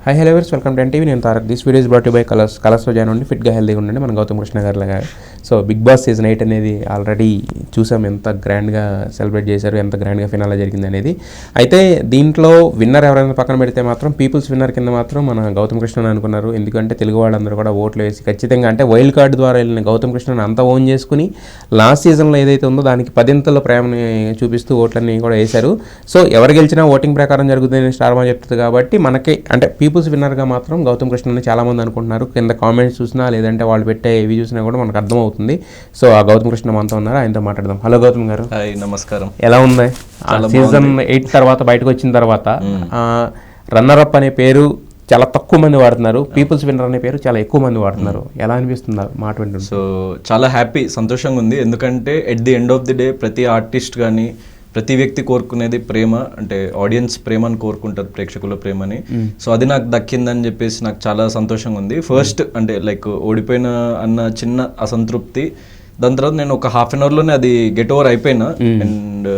Hi hello viewers, welcome to NTV. నేను Tarak. This video is brought you by కలర్స్లో join ఉండి ఫిట్గా హెల్తీగా ఉండండి. మన గౌతమ్ కృష్ణ గారి లాగా. సో బిగ్ బాస్ సీజన్ 8 అనేది ఆల్రెడీ చూసాం, ఎంత గ్రాండ్గా సెలబ్రేట్ చేశారు, ఎంత గ్రాండ్గా ఫినాలా జరిగింది అనేది. అయితే దీంట్లో విన్నర్ ఎవరైనా పక్కన పెడితే మాత్రం పీపుల్స్ విన్నర్ కింద మాత్రం మన గౌతమ్ కృష్ణని అనుకున్నారు. ఎందుకంటే తెలుగు వాళ్ళందరూ కూడా ఓట్లు వేసి ఖచ్చితంగా అంటే వైల్డ్ కార్డు ద్వారా వెళ్ళిన గౌతమ్ కృష్ణని అంతా ఓన్ చేసుకుని లాస్ట్ సీజన్లో ఏదైతే ఉందో దానికి 10ంతల ప్రేమని చూపిస్తూ ఓట్లన్నీ కూడా వేశారు. సో ఎవరు గెలిచినా ఓటింగ్ ప్రకారం జరుగుతుందని స్టార్ మా చెప్తుంది. కాబట్టి మనకి అంటే పీపుల్స్ విన్నర్గా మాత్రం గౌతమ్ కృష్ణని చాలామంది అనుకుంటున్నారు. కింద కామెంట్స్ చూసినా లేదంటే వాళ్ళు పెట్టే ఇవి చూసినా కూడా మనకు అర్థమవుతుంది. సో ఆ గౌతమ్ కృష్ణ మనతో ఉన్నారు, ఆయనతో మాట్లాడదాం. హలో గౌతమ్ గారు. హాయ్, నమస్కారం. ఎలా ఉంది? సీజన్ 8 తర్వాత బయటకు వచ్చిన తర్వాత రన్నర్ అప్ అనే పేరు చాలా తక్కువ మంది వాడుతున్నారు, పీపుల్స్ విన్నర్ అనే పేరు చాలా ఎక్కువ మంది వాడుతున్నారు. ఎలా అనిపిస్తుంది మాట వింటుంది? సో చాలా హ్యాపీ, సంతోషంగా ఉంది. ఎందుకంటే at the end of the day ప్రతి ఆర్టిస్ట్ కానీ ప్రతి వ్యక్తి కోరుకునేది ప్రేమ, అంటే ఆడియన్స్ ప్రేమని కోరుకుంటారు, ప్రేక్షకుల ప్రేమని. సో అది నాకు దక్కిందని చెప్పేసి నాకు చాలా సంతోషంగా ఉంది. ఫస్ట్ అంటే లైక్ ఓడిపోయిన అన్న చిన్న అసంతృప్తి, దాని తర్వాత నేను ఒక హాఫ్ అన్ అవర్లోనే అది గెట్ ఓవర్ అయిపోయినా. అండ్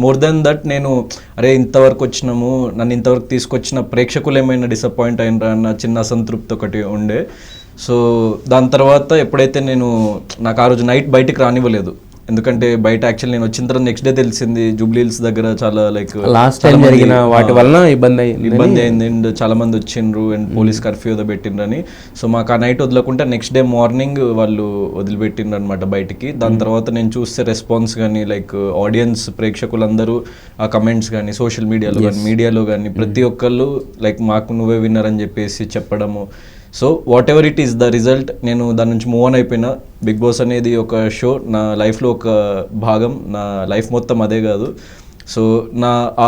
మోర్ దెన్ దట్ నేను అరే ఇంతవరకు వచ్చినాము, నన్ను ఇంతవరకు తీసుకొచ్చిన ప్రేక్షకులు ఏమైనా డిసప్పాయింట్ అయినరా అన్న చిన్న అసంతృప్తి ఒకటి ఉండే. సో దాని తర్వాత ఎప్పుడైతే నాకు ఆ రోజు నైట్ బయటికి రానివ్వలేదు, ఎందుకంటే బయట యాక్చువల్లీ నేను వచ్చిన తర్వాత నెక్స్ట్ డే తెలిసింది జూబ్లీ హిల్స్ దగ్గర చాలా లైక్ లాస్ట్ టైం జరిగిన వాటి వల్ల ఇబ్బంది అయింది. అండ్ చాలా మంది వచ్చిండ్రు అండ్ పోలీస్ కర్ఫ్యూ ఏదో పెట్టిండ్రని. సో మాకు ఆ నైట్ వదలకుంటే నెక్స్ట్ డే మార్నింగ్ వాళ్ళు వదిలిపెట్టిండ్రు అనమాట బయటికి. దాని తర్వాత నేను చూస్తే రెస్పాన్స్ కానీ లైక్ ఆడియన్స్ ప్రేక్షకులందరూ ఆ కమెంట్స్ కానీ సోషల్ మీడియాలో కానీ ప్రతి ఒక్కళ్ళు లైక్ మాకు నువ్వే విన్నర్ అని చెప్పేసి చెప్పడము. So what ever it is the result, నేను దాని నుంచి మూవ్ ఆన్ అయిపోయినా. బిగ్ బాస్ అనేది ఒక షో, నా లైఫ్లో ఒక భాగం, నా లైఫ్ మొత్తం అదే కాదు. సో నా ఆ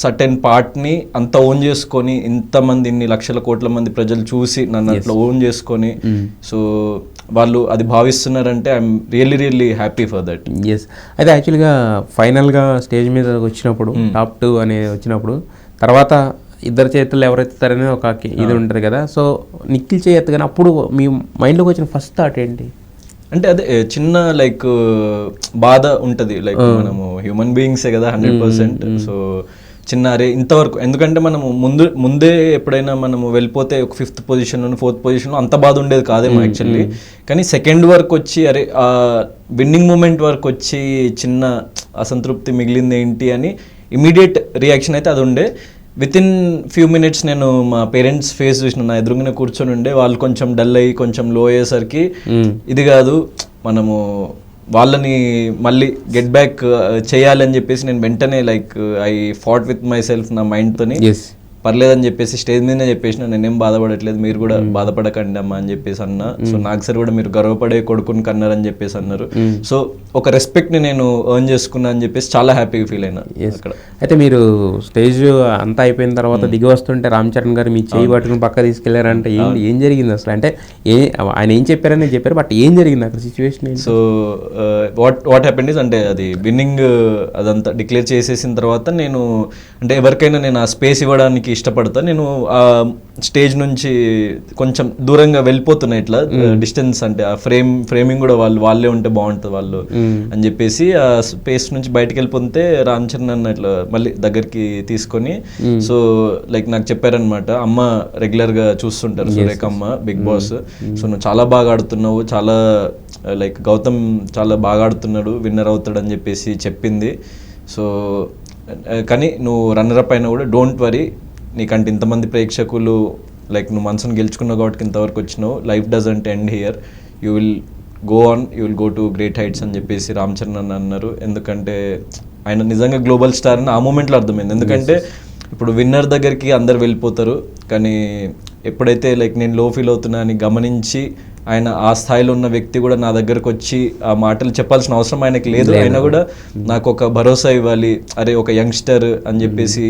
సర్టెన్ పార్ట్ని అంత ఓన్ చేసుకొని, ఇంతమంది ఇన్ని లక్షల కోట్ల మంది ప్రజలు చూసి నన్ను అట్లా ఓన్ చేసుకొని, సో వాళ్ళు అది భావిస్తున్నారంటే I'm really happy for that. Yes. అయితే యాక్చువల్గా ఫైనల్గా స్టేజ్ మీద వచ్చినప్పుడు టాప్ 2 అనేది వచ్చినప్పుడు తర్వాత ఇద్దరు చేతులు ఎవరెత్తారనే ఒక ఇది ఉంటుంది కదా. సో నిఖిల్ చేయొద్దు, కానీ అప్పుడు మీ మైండ్లోకి వచ్చిన ఫస్ట్ థాట్ ఏంటి? అంటే అదే చిన్న లైక్ బాధ ఉంటుంది, లైక్ మనము హ్యూమన్ బీయింగ్సే కదా 100%. సో చిన్న అరే ఇంతవరకు, ఎందుకంటే మనము ముందే ఎప్పుడైనా మనము వెళ్ళిపోతే ఒక 5th పొజిషన్లో 4th పొజిషన్లో అంత బాధ ఉండేది కాదేమో యాక్చువల్లీ. కానీ సెకండ్ వరకు వచ్చి అరే ఆ విన్నింగ్ మూమెంట్ వరకు వచ్చి చిన్న అసంతృప్తి మిగిలింది ఏంటి అని ఇమీడియట్ రియాక్షన్ అయితే అది ఉండే. విత్ ఇన్ ఫ్యూ మినిట్స్ నేను మా పేరెంట్స్ ఫేస్ చూసిన, నా ఎదురుగానే కూర్చొని ఉండే. వాళ్ళు కొంచెం డల్ అయ్యి కొంచెం లో అయ్యేసరికి ఇది కాదు, మనము వాళ్ళని మళ్ళీ గెట్ బ్యాక్ చేయాలని చెప్పేసి నేను వెంటనే like I fought with my self, నా మైండ్తోని పర్లేదని చెప్పేసి స్టేజ్ మీదనే చెప్పేసిన, నేనేం బాధపడట్లేదు, మీరు కూడా బాధపడకండి అమ్మా అని చెప్పేసి అన్నా. సో నాకు సరి కూడా మీరు గర్వపడే కొడుకుని కన్నారని చెప్పేసి అన్నారు. సో ఒక రెస్పెక్ట్ని నేను ఎర్న్ చేసుకున్నా అని చెప్పేసి చాలా హ్యాపీగా ఫీల్ అయినా అక్కడ. అయితే మీరు స్టేజ్ అంతా అయిపోయిన తర్వాత దిగి వస్తుంటే రామ్ చరణ్ గారు మీ చేయి పట్టుకుని పక్క తీసుకెళ్లారంటే ఏం జరిగింది అసలు? అంటే ఆయన ఏం చెప్పారని చెప్పారు, బట్ ఏం జరిగింది అక్కడ situation? So what happened is, అంటే అది విన్నింగ్ అదంతా డిక్లేర్ చేసేసిన తర్వాత నేను అంటే ఎవరికైనా నేను ఆ స్పేస్ ఇవ్వడానికి ఇష్టపడతా. నేను ఆ స్టేజ్ నుంచి కొంచెం దూరంగా వెళ్ళిపోతున్నా, ఇట్లా డిస్టెన్స్, అంటే ఆ ఫ్రేమింగ్ కూడా వాళ్ళే ఉంటే బాగుంటుంది వాళ్ళు అని చెప్పేసి ఆ స్పేస్ నుంచి బయటకు వెళ్ళిపోతే రామ్ చరణ్ అన్న ఇట్లా మళ్ళీ దగ్గరికి తీసుకొని, సో లైక్ నాకు చెప్పారనమాట, అమ్మ రెగ్యులర్ గా చూస్తుంటారు సురేఖ అమ్మ బిగ్ బాస్, సో నువ్వు చాలా బాగా ఆడుతున్నావు, చాలా లైక్ గౌతమ్ చాలా బాగా ఆడుతున్నాడు, విన్నర్ అవుతాడు అని చెప్పేసి చెప్పింది. సో కానీ నువ్వు రన్నరప్ అయినా కూడా డోంట్ వరీ, నీకంటే ఇంతమంది ప్రేక్షకులు లైక్ నువ్వు మనసును గెలుచుకున్నావు కాబట్టి ఇంతవరకు వచ్చినావు, life doesn't end here, you will go on, you will go to great heights అని చెప్పేసి రామ్ చరణ్ అని అన్నారు. ఎందుకంటే ఆయన నిజంగా గ్లోబల్ స్టార్ అని ఆ మూమెంట్లో అర్థమైంది. ఎందుకంటే ఇప్పుడు విన్నర్ దగ్గరికి అందరు వెళ్ళిపోతారు, కానీ ఎప్పుడైతే లైక్ నేను లో ఫీల్ అవుతున్నా అని గమనించి ఆయన ఆ స్థాయిలో ఉన్న వ్యక్తి కూడా నా దగ్గరకు వచ్చి ఆ మాటలు చెప్పాల్సిన అవసరం ఆయనకి లేదు, అయినా కూడా నాకు ఒక భరోసా ఇవ్వాలి, అరే ఒక యంగ్స్టర్ అని చెప్పేసి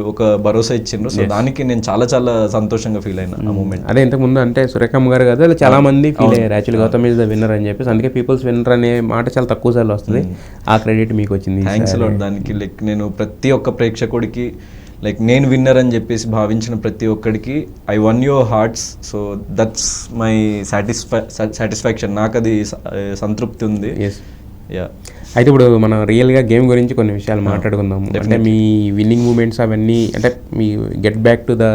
ఒక భరోసా ఇచ్చిండ్రు. సో దానికి నేను చాలా చాలా సంతోషంగా ఫీల్ అయినా ఆ మూమెంట్. అదే ఇంతకుముందు అంటే సురేఖమ్మ గారు కదా చాలా మంది ఫీల్ అయ్యారు actually Gautam is the winner అని చెప్పేసి, అందుకే పీపుల్స్ విన్నర్ అనే మాట చాలా తక్కువ సార్లు వస్తుంది. ఆ క్రెడిట్ మీకు వచ్చింది, థ్యాంక్స్ లాట్ దానికి. లైక్ నేను ప్రతి ఒక్క ప్రేక్షకుడికి లైక్ నేను విన్నర్ అని చెప్పేసి భావించిన ప్రతి ఒక్కడికి I one your hearts, so that's my satisfaction, నాకు అది సంతృప్తి ఉంది. యా. అయితే ఇప్పుడు మనం రియల్గా గేమ్ గురించి కొన్ని విషయాలు మాట్లాడుకుందాం. అంటే మీ విన్నింగ్ మూమెంట్స్ అవన్నీ, అంటే మీ get back to the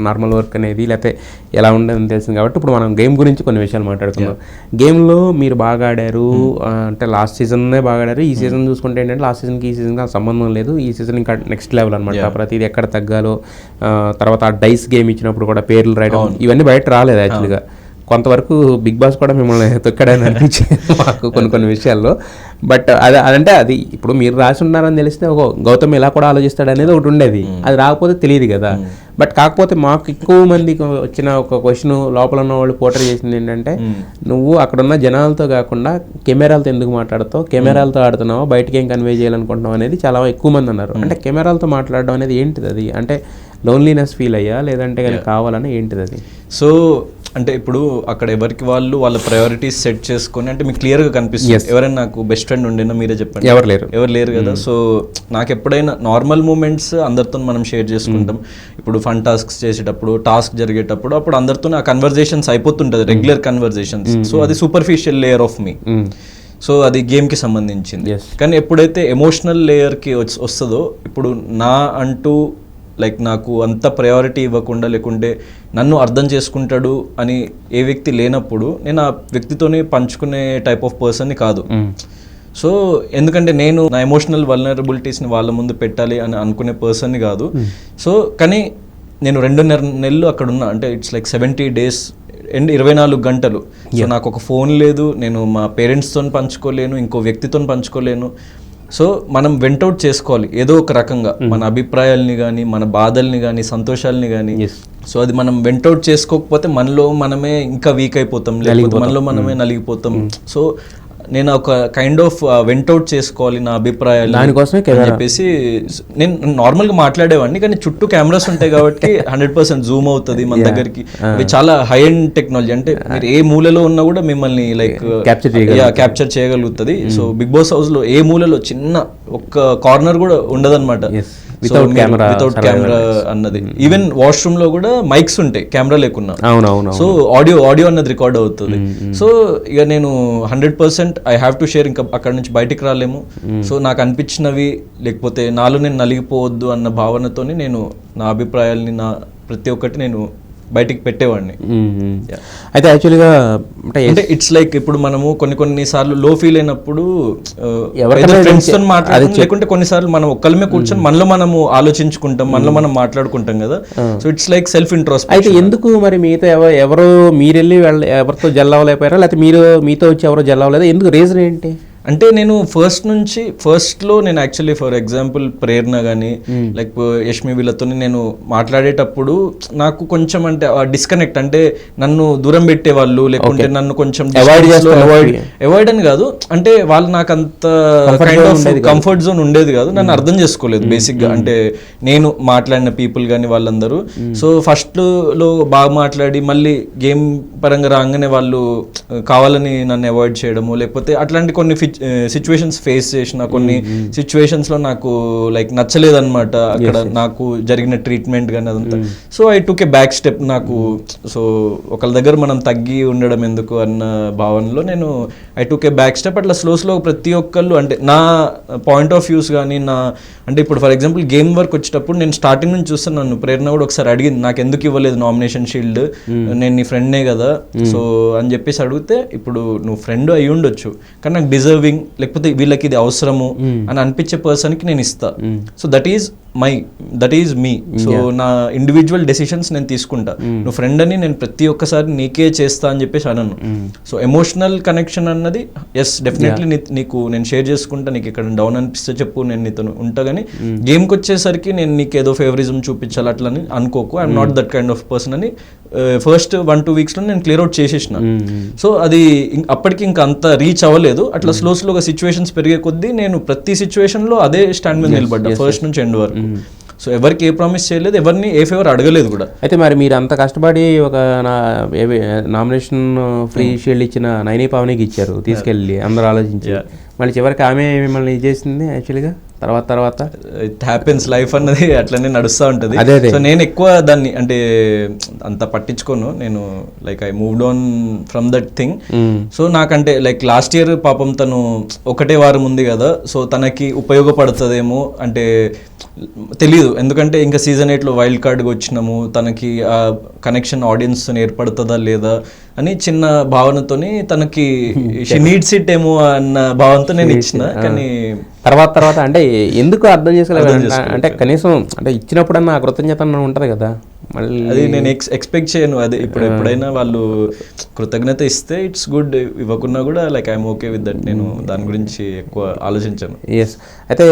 normal work అనేది లేకపోతే ఎలా ఉండదని తెలిసింది కాబట్టి ఇప్పుడు మనం గేమ్ గురించి కొన్ని విషయాలు మాట్లాడుకుందాం. గేమ్లో మీరు బాగా ఆడారు, అంటే లాస్ట్ సీజన్నే బాగా ఆడారు. ఈ సీజన్ చూసుకుంటే ఏంటంటే లాస్ట్ సీజన్కి ఈ సీజన్కి సంబంధం లేదు. ఈ సీజన్ ఇంకా నెక్స్ట్ లెవెల్ అనమాట. ప్రతిది ఎక్కడ తగ్గాలో, తర్వాత ఆ డైస్ గేమ్ ఇచ్చినప్పుడు కూడా పేర్లు రాయడం ఇవన్నీ బయట రాలేదు యాక్చువల్గా. కొంతవరకు బిగ్ బాస్ కూడా మిమ్మల్ని తొక్కడని అనిపించింది మాకు కొన్ని విషయాల్లో. బట్ అదంటే అది ఇప్పుడు మీరు రాసి ఉన్నారని తెలిస్తే ఒక గౌతమ్ ఎలా కూడా ఆలోచిస్తాడు అనేది ఒకటి ఉండేది. అది రాకపోతే తెలియదు కదా. బట్ కాకపోతే మాకు ఎక్కువ మందికి వచ్చిన ఒక క్వశ్చన్ లోపల ఉన్న వాళ్ళు పోటర్ చేసింది ఏంటంటే, నువ్వు అక్కడ ఉన్న జనాలతో కాకుండా కెమెరాలతో ఎందుకు మాట్లాడుతావు, కెమెరాలతో ఆడుతున్నావు, బయటకి ఏం కన్వే చేయాలనుకుంటున్నావు అనేది చాలా ఎక్కువ మంది అన్నారు. అంటే కెమెరాలతో మాట్లాడడం అనేది ఏంటిది? అది అంటే లోన్లీనెస్ ఫీల్ అయ్యా, లేదంటే కానీ కావాలని ఏంటిది అది? సో అంటే ఇప్పుడు అక్కడ ఎవరికి వాళ్ళు వాళ్ళ ప్రయారిటీస్ సెట్ చేసుకొని, అంటే మీకు క్లియర్గా కనిపిస్తుంది. ఎవరైనా నాకు బెస్ట్ ఫ్రెండ్ ఉండేనా మీరే చెప్పండి. ఎవరు లేరు కదా. సో నాకు ఎప్పుడైనా నార్మల్ మూమెంట్స్ అందరితో మనం షేర్ చేసుకుంటాం. ఇప్పుడు ఫన్ టాస్క్స్ చేసేటప్పుడు, టాస్క్ జరిగేటప్పుడు అప్పుడు అందరితో ఆ కన్వర్జేషన్స్ అయిపోతుంటుంది, రెగ్యులర్ కన్వర్జేషన్స్. సో అది superficial layer of me. So అది గేమ్కి సంబంధించింది. కానీ ఎప్పుడైతే ఎమోషనల్ లేయర్కి వస్తుందో, ఇప్పుడు నా అంటూ లైక్ నాకు అంత ప్రయారిటీ ఇవ్వకుండా, లేకుంటే నన్ను అర్థం చేసుకుంటాడు అని ఏ వ్యక్తి లేనప్పుడు నేను ఆ వ్యక్తితోనే పంచుకునే టైప్ ఆఫ్ పర్సన్ని కాదు. సో ఎందుకంటే నేను నా ఎమోషనల్ వల్నరబిలిటీస్ని వాళ్ళ ముందు పెట్టాలి అని అనుకునే పర్సన్ని కాదు. సో కానీ నేను 2.5 నెలలు అక్కడ ఉన్నా, అంటే ఇట్స్ లైక్ 70 days అండ్ 24 గంటలు. సో నాకు ఒక ఫోన్ లేదు, నేను మా పేరెంట్స్తో పంచుకోలేను, ఇంకో వ్యక్తితో పంచుకోలేను. సో మనం వెంటౌట్ చేసుకోవాలి ఏదో ఒక రకంగా మన అభిప్రాయాల్ని కానీ, మన బాధల్ని కానీ, సంతోషాలని కానీ. సో అది మనం వెంటౌట్ చేసుకోకపోతే మనలో మనమే ఇంకా వీక్ అయిపోతాం, లేకపోతే మనలో మనమే నలిగిపోతాం. సో నేను ఒక కైండ్ ఆఫ్ వెంటౌట్ చేసుకోవాలి నా అభిప్రాయాలు, దానికోసమే చెప్పేసి నేను నార్మల్గా మాట్లాడేవాడిని. కానీ చుట్టూ కెమెరాస్ ఉంటాయి కాబట్టి 100% జూమ్ అవుతుంది మన దగ్గరికి. అవి చాలా హై ఎండ్ టెక్నాలజీ, అంటే మీరు ఏ మూలలో ఉన్నా కూడా మిమ్మల్ని లైక్ క్యాప్చర్ చేయగలుగుతుంది. సో బిగ్ బాస్ హౌస్ లో ఏ మూలలో చిన్న ఒక్క కార్నర్ కూడా ఉండదన్నమాట వితౌట్ కెమెరా అన్నది. ఈవెన్ వాష్రూమ్ లో కూడా మైక్స్ ఉంటాయి కెమెరా లేకున్నా. సో ఆడియో అన్నది రికార్డ్ అవుతుంది. సో ఇక నేను 100% ఐ హ్యావ్ టు షేర్. ఇంకా అక్కడ నుంచి బయటికి రాలేము. సో నాకు అనిపించినవి, లేకపోతే నాలో నేను నలిగిపోవద్దు అన్న భావనతోని నేను నా అభిప్రాయాల్ని, నా ప్రతి ఒక్కటి నేను బయటికి పెట్టేవాడిని. అయితే యాక్చువల్గా అంటే ఇట్స్ లైక్ ఇప్పుడు మనము కొన్ని సార్లు లో ఫీల్ అయినప్పుడు ఫ్రెండ్స్ తో మాట్లాడడం, లేకుంటే కొన్నిసార్లు మనం ఒక్కళ్ళమే కూర్చొని మనలో మనము ఆలోచించుకుంటాం, మనలో మనం మాట్లాడుకుంటాం కదా. So it's like self introspection. అయితే ఎందుకు మరి మీతో ఎవరు మీరెళ్ళి ఎవరితో జల్ అవ్వలేకపోయారా, లేకపోతే మీరు మీతో వచ్చి ఎవరో జల్ అవ్వలేదా? ఎందుకు, రీజన్ ఏంటి? అంటే నేను ఫస్ట్లో నేను యాక్చువల్లీ ఫర్ ఎగ్జాంపుల్ ప్రేరణ కానీ లైక్ యష్మి వీళ్ళతో నేను మాట్లాడేటప్పుడు నాకు కొంచెం అంటే డిస్కనెక్ట్, అంటే నన్ను దూరం పెట్టేవాళ్ళు, లేకుంటే నన్ను కొంచెం అవాయిడ్ అని కాదు, అంటే వాళ్ళు నాకు అంత కైండ్ ఆఫ్ కంఫర్ట్ జోన్ ఉండేది కాదు, నన్ను అర్థం చేసుకోలేదు బేసిక్గా. అంటే నేను మాట్లాడిన పీపుల్ కానీ వాళ్ళందరూ. సో ఫస్ట్లో బాగా మాట్లాడి మళ్ళీ గేమ్ పరంగా రాగానే వాళ్ళు కావాలని నన్ను అవాయిడ్ చేయడము, లేకపోతే అట్లాంటి కొన్ని సిచ్యువేషన్స్ ఫేస్ చేసిన, కొన్ని సిచ్యువేషన్స్లో నాకు లైక్ నచ్చలేదన్నమాట అక్కడ నాకు జరిగిన ట్రీట్మెంట్ కానీ అదంతా. So I took A back step. నాకు సో ఒకళ్ళ దగ్గర మనం తగ్గి ఉండడం ఎందుకు అన్న భావనలో నేను I took A back step. అట్లా స్లో ప్రతి ఒక్కళ్ళు, అంటే నా పాయింట్ ఆఫ్ వ్యూస్ కానీ, నా అంటే ఇప్పుడు ఫర్ ఎగ్జాంపుల్ గేమ్ వర్క్ వచ్చేటప్పుడు నేను స్టార్టింగ్ నుంచి చూస్తాను. నన్ను ప్రేరణ కూడా ఒకసారి అడిగింది, నాకు ఎందుకు ఇవ్వలేదు నామినేషన్ షీల్డ్, నేను నీ ఫ్రెండ్నే కదా సో అని చెప్పేసి అడిగితే, ఇప్పుడు నువ్వు ఫ్రెండ్ అయి ఉండొచ్చు కానీ నాకు డిజర్వింగ్, లేకపోతే వీళ్ళకి ఇది అవసరము అని అనిపించే పర్సన్కి నేను ఇస్తా. So that is me. So నా ఇండివిజువల్ డెసిషన్స్ నేను తీసుకుంటా. నువ్వు ఫ్రెండ్ అని నేను ప్రతి ఒక్కసారి నీకే చేస్తా అని చెప్పేసి అనను. సో ఎమోషనల్ కనెక్షన్ అన్నది ఎస్ డెఫినెట్లీ నీకు నేను షేర్ చేసుకుంటా, నీకు ఇక్కడ డౌన్ అనిపిస్తే చెప్పు, నేను నీతో ఉంటా. కానీ గేమ్కి వచ్చేసరికి నేను నీకు ఏదో ఫేవరిజం చూపించాలి అట్లని అనుకోకు. I'm not that kind of person అని ఫస్ట్ 1-2 వీక్స్లో నేను క్లియర్ అవుట్ చేసేసిన. సో అది అప్పటికి ఇంకా అంత రీచ్ అవ్వలేదు. అట్లా స్లోగా సిచ్యువేషన్స్ పెరిగే కొద్దీ నేను ప్రతి సిచ్యువేషన్లో అదే స్టాండ్ మీద నిలబడ్డా ఫస్ట్ నుంచి ఎండ్ వరకు. సో ఎవరికి ఏ ప్రామిస్ చేయలేదు, ఎవరిని ఏ ఫేవర్ అడగలేదు కూడా. అయితే మరి మీరు అంత కష్టపడి ఒక నామినేషన్ ఫ్రీ షీల్డ్ ఇచ్చిన నైని పావనికి ఇచ్చారు తీసుకెళ్ళి, అందరూ ఆలోచించి, మళ్ళీ చివరికి ఆమె మిమ్మల్ని చేసింది యాక్చువల్గా తర్వాత ఇట్ హ్యాపెన్స్, లైఫ్ అన్నది అట్లనే నడుస్తూ ఉంటుంది. అదే. సో నేను ఎక్కువ దాన్ని అంటే అంత పట్టించుకోను, నేను like I moved on from that thing. So నాకంటే లైక్ లాస్ట్ ఇయర్ పాపం తను ఒకటే వారం ఉంది కదా, సో తనకి ఉపయోగపడుతుందేమో అంటే తెలీదు, ఎందుకంటే ఇంకా సీజన్ 8లో వైల్డ్ కార్డ్గా వచ్చినాము, తనకి ఆ కనెక్షన్ ఆడియన్స్తో ఏర్పడుతుందా లేదా అని చిన్న భావనతోని తనకి షీ నీడ్స్ ఇట్ ఏమో అన్న భావనతో నేను ఇచ్చిన. కానీ తర్వాత అంటే ఎందుకు అర్థం చేసుకోలేదు అంటే కనీసం అంటే ఇచ్చినప్పుడన్నా ఆ కృతజ్ఞత ఉంటుంది కదా, మళ్ళీ అది నేను ఎక్స్పెక్ట్ చేయను. అదే ఇప్పుడు ఎప్పుడైనా వాళ్ళు కృతజ్ఞత ఇస్తే ఇట్స్ గుడ్, ఇవ్వకున్నా కూడా like I'm okay with that. నేను దాని గురించి ఎక్కువ ఆలోచించాను. ఎస్. అయితే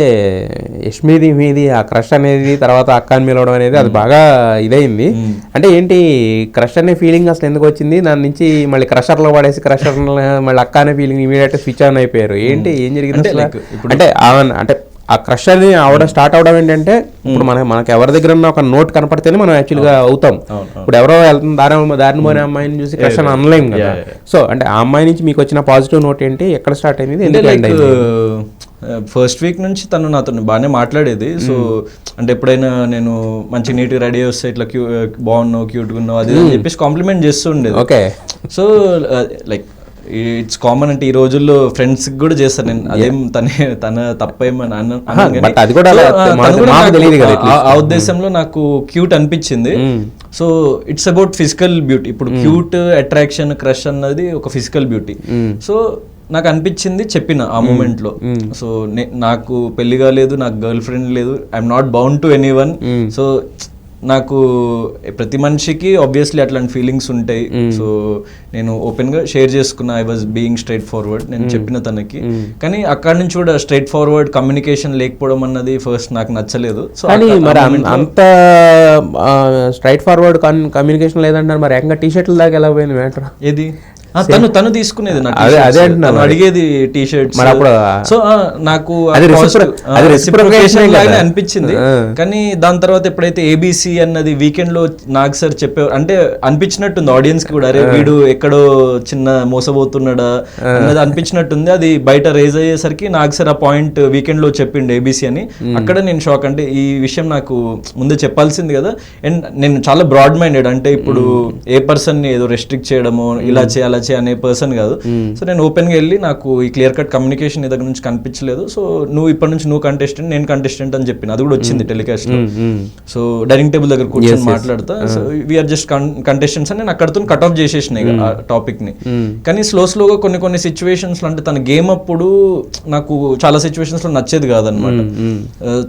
యష్మిది మీది ఆ క్రష్ అనేది తర్వాత అక్కని మిలవడం అనేది అది బాగా ఇదైంది. అంటే ఏంటి క్రష్ అనే ఫీలింగ్ అసలు ఎందుకు వచ్చింది, దాని నుంచి మళ్ళీ క్రషర్లో పడేసి క్రషర్ మళ్ళీ అక్క అనే ఫీలింగ్ ఇమీడియట్ స్విచ్ ఆన్ అయిపోయారు, ఏంటి ఏం జరిగింది అంటే అంటే ఆ క్రష్ అని అవడం స్టార్ట్ అవడం ఏంటంటే ఇప్పుడు మనకి ఎవరి దగ్గర ఉన్న ఒక నోట్ కనపడితేనే మనం యాక్చువల్గా అవుతాం. ఇప్పుడు ఎవరో వెళ్తున్న దారిని పోయిన అమ్మాయిని చూసి క్రష్ అని అనలేం కదా. సో అంటే ఆ అమ్మాయి నుంచి మీకు వచ్చిన పాజిటివ్ నోట్ ఏంటి, ఎక్కడ స్టార్ట్ అయింది? ఫస్ట్ వీక్ నుంచి తను నాతో బాగానే మాట్లాడేది. సో అంటే ఎప్పుడైనా నేను మంచి నీట్గా రెడీ వస్తే ఇట్లా బాగున్నావు, క్యూట్గా ఉన్నావు అది అని చెప్పేసి కాంప్లిమెంట్ చేస్తూ ఉండేది. Okay. So like it's common అంటే ఈ రోజుల్లో ఫ్రెండ్స్ కూడా చేస్తాను నేను, అదేం తన తప్పేమని ఆ ఉద్దేశంలో నాకు క్యూట్ అనిపించింది. So it's about physical beauty. ఇప్పుడు క్యూట్, అట్రాక్షన్, క్రష్ అన్నది ఒక ఫిజికల్ బ్యూటీ. సో నాకు అనిపించింది చెప్పిన ఆ మూమెంట్ లో. సో నాకు పెళ్లి కాలేదు, నాకు గర్ల్ ఫ్రెండ్ లేదు, I'm not bound to anyone. So నాకు ప్రతి మనిషికి ఆబ్వియస్లీ అట్లాంటి ఫీలింగ్స్ ఉంటాయి. సో నేను ఓపెన్ గా షేర్ చేసుకున్నా, I was being straight forward, నేను చెప్పిన తనకి. కానీ అక్కడ నుంచి కూడా స్ట్రైట్ ఫార్వర్డ్ కమ్యూనికేషన్ లేకపోవడం అన్నది ఫస్ట్ నాకు నచ్చలేదు. సో అంత స్ట్రైట్ ఫార్వర్డ్ కమ్యూనికేషన్ లేదంటారు, మరి ఏకంగా టీ షర్ట్ల దాకా ఎలా పోయింది మ్యాటర్? ఏది తను తీసుకునేది అడిగేది టీ షర్ట్స్. సో నాకు అనిపించింది. కానీ దాని తర్వాత ఎప్పుడైతే ఏబిసి అన్నది వీకెండ్ లో నాకు సార్ చెప్పే అంటే అనిపించినట్టుంది ఆడియన్స్ కి కూడా, అరే వీడు ఎక్కడో చిన్న మోసపోతున్నాడా అన్నది అనిపించినట్టుంది. అది బయట రేజ్ అయ్యేసరికి నాకు సార్ ఆ పాయింట్ వీకెండ్ లో చెప్పిండు ఏబిసి అని. అక్కడ నేను షాక్, అంటే ఈ విషయం నాకు ముందే చెప్పాల్సింది కదా. అండ్ నేను చాలా బ్రాడ్ మైండెడ్, అంటే ఇప్పుడు ఏ పర్సన్ ని ఏదో రెస్ట్రిక్ట్ చేయడమో ఇలా చేయాలి అనే పర్సన్ కాదు. సో నేను ఓపెన్ గా వెళ్ళి నాకు ఈ క్లియర్ కట్ కమ్యూనికేషన్ నీ దగ్గర నుంచి కనిపించలేదు, సో నువ్వు ఇప్పటి నుంచి నువ్వు కంటెస్టెంట్, నేను కంటెస్టెంట్ అని చెప్పిన. అది కూడా వచ్చింది టెలికాస్ట్ లో. సో డైనింగ్ టేబుల్ దగ్గర కూర్చొని మాట్లాడతా, సో వీఆర్ జస్ట్ కంటెస్టెంట్స్ అని నేను అక్కడతో కట్ ఆఫ్ చేసేసినాయి ఆ టాపిక్ ని. కానీ స్లోగా కొన్ని సిచ్యువేషన్స్ లో, అంటే తన గేమ్ అప్పుడు నాకు చాలా సిచ్యువేషన్స్ లో నచ్చేది కాదనమాట.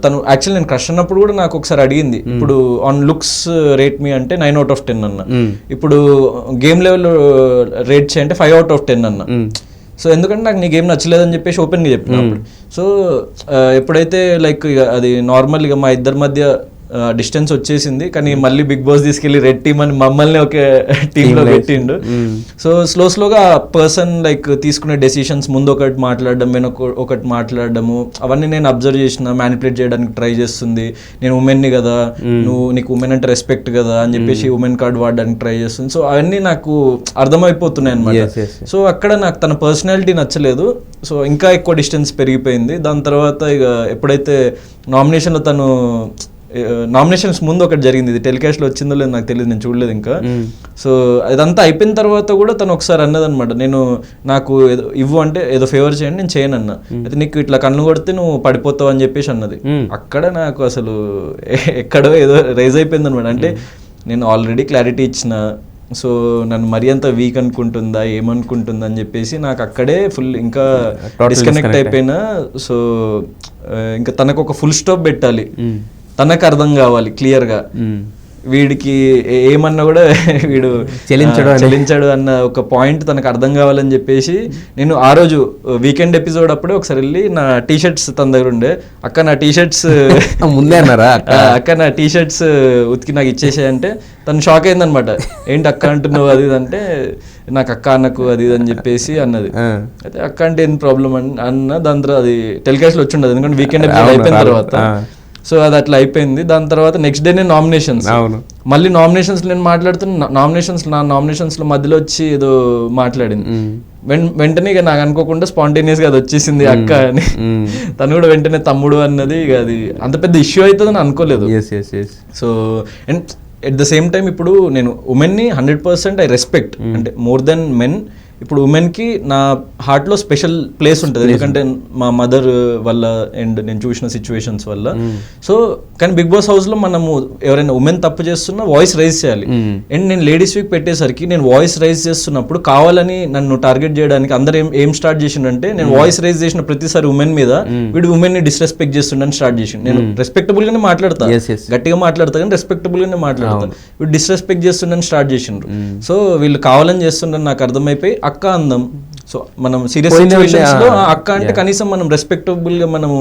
తను యాక్చువల్లీ నేను క్రష్ అన్నప్పుడు కూడా నాకు ఒకసారి అడిగింది, ఇప్పుడు ఆన్ లుక్స్ రేట్ మీ అంటే 9 out of 10 అన్న, ఇప్పుడు గేమ్ లెవెల్ రేట్ చేయంటే 5 out of 10 అన్న. సో ఎందుకంటే నాకు నీ గేమ్ నచ్చలేదని చెప్పేసి ఓపెన్గా చెప్పినప్పుడు. సో ఎప్పుడైతే లైక్ అది నార్మల్గా మా ఇద్దరి మధ్య డిస్టెన్స్ వచ్చేసింది, కానీ మళ్ళీ బిగ్ బాస్ తీసుకెళ్లి రెడ్ టీమ్ అని మమ్మల్ని ఒక టీంలో పెట్టిండు. సో స్లోగా పర్సన్ లైక్ తీసుకునే డెసిషన్స్, ముందు ఒకటి మాట్లాడడం, వెనక ఒకటి మాట్లాడడము, అవన్నీ నేను అబ్జర్వ్ చేసిన. మ్యానిపులేట్ చేయడానికి ట్రై చేస్తుంది, నేను ఉమెన్ని కదా, నీకు ఉమెన్ అంటే రెస్పెక్ట్ కదా అని చెప్పేసి ఉమెన్ కార్డ్ వాడడానికి ట్రై చేస్తుంది. సో అవన్నీ నాకు అర్థమైపోతున్నాయి అనమాట. సో అక్కడ నాకు తన పర్సనాలిటీ నచ్చలేదు. సో ఇంకా ఎక్కువ డిస్టెన్స్ పెరిగిపోయింది. దాని తర్వాత ఇక ఎప్పుడైతే నామినేషన్లో నామినేషన్స్ ముందు ఒకటి జరిగింది, ఇది టెలికాస్ట్లో వచ్చిందో లేదో నాకు తెలియదు, నేను చూడలేదు ఇంకా. సో అదంతా అయిపోయిన తర్వాత కూడా తను ఒకసారి అన్నదనమాట, నేను నాకు ఏదో ఇవ్వు అంటే ఏదో ఫేవర్ చేయండి, నేను చేయను అన్న. అయితే నీకు ఇట్లా కన్ను కొడితే నువ్వు పడిపోతావు అని చెప్పేసి అన్నది. అక్కడ నాకు అసలు ఎక్కడో ఏదో రైజ్ అయిపోయింది అనమాట. అంటే నేను ఆల్రెడీ క్లారిటీ ఇచ్చిన, సో నన్ను మరీ అంత వీక్ అనుకుంటుందా ఏమనుకుంటుందా అని చెప్పేసి నాకు అక్కడే ఫుల్ ఇంకా డిస్కనెక్ట్ అయిపోయినా. సో ఇంకా తనకు ఒక ఫుల్ స్టాప్ పెట్టాలి, తనకు అర్థం కావాలి క్లియర్గా, వీడికి ఏమన్నా కూడా వీడు చెల్లించాడు అన్న ఒక పాయింట్ తనకు అర్థం కావాలని చెప్పేసి నేను ఆ రోజు వీకెండ్ ఎపిసోడ్ అప్పుడే ఒకసారి వెళ్ళి నా టీ షర్ట్స్ తన దగ్గర ఉండే, అక్క నా టీ షర్ట్స్ ముందే అన్నారా, అక్క నా టీ షర్ట్స్ ఉతికి నాకు ఇచ్చేసాయంటే తను షాక్ అయిందనమాట. ఏంటి అక్క అంటున్నావు అది ఇది అంటే, నాకు అక్క అన్నకు అది ఇది అని చెప్పేసి అన్నది. అయితే అక్క అంటే ఏం ప్రాబ్లం అన్న, దాని తర్వాత అది టెలికాస్ట్ లో వచ్చి ఉండదు, ఎందుకంటే వీకెండ్ ఎపిసోడ్ అయిపోయిన తర్వాత. సో అది అట్లా అయిపోయింది. దాని తర్వాత నెక్స్ట్ డేనే నామినేషన్స్, మళ్ళీ నామినేషన్స్ నేను మాట్లాడుతున్నా, నా నామినేషన్స్లో మధ్యలో వచ్చి ఏదో మాట్లాడింది. వెంటనే ఇక నాకు అనుకోకుండా స్పాంటేనియస్గా అది వచ్చేసింది అక్క అని. తను కూడా వెంటనే తమ్ముడు అన్నది ఇక అది అంత పెద్ద ఇష్యూ అవుతుందని అనుకోలేదు. So and at the same time ఇప్పుడు నేను ఉమెన్ని 100% ఐ రెస్పెక్ట్, అంటే మోర్ దెన్ మెన్. ఇప్పుడు ఉమెన్కి నా హార్ట్లో స్పెషల్ ప్లేస్ ఉంటుంది, ఎందుకంటే మా మదర్ వల్ల అండ్ నేను చూసిన సిచ్యువేషన్స్ వల్ల. సో కానీ బిగ్ బాస్ హౌస్లో మనము ఎవరైనా ఉమెన్ తప్పు చేస్తున్నా వాయిస్ రైజ్ చేయాలి. అండ్ నేను లేడీస్ వీక్ పెట్టేసరికి నేను వాయిస్ రైజ్ చేస్తున్నప్పుడు కావాలని నన్ను టార్గెట్ చేయడానికి అందరు ఏం స్టార్ట్ చేసిండంటే, నేను వాయిస్ రైజ్ చేసిన ప్రతిసారి ఉమెన్ మీద వీడు ఉమెన్ని డిస్రెస్పెక్ట్ చేస్తుండని స్టార్ట్ చేసిండు. నేను రెస్పెక్టబుల్ గానే మాట్లాడతా, గట్టిగా మాట్లాడతా కానీ రెస్పెక్టబుల్ గానే మాట్లాడతా, వీడు డిస్రెస్పెక్ట్ చేస్తుండని స్టార్ట్ చేసిండ్రు. సో వీళ్ళు కావాలని చేస్తుండని నాకు అర్థమైపోయి అక్క అందం. సో మనం సీరియస్ సిచ్యువేషన్స్ లో అక్క అంటే కనీసం మనం రెస్పెక్టబుల్ గా మనము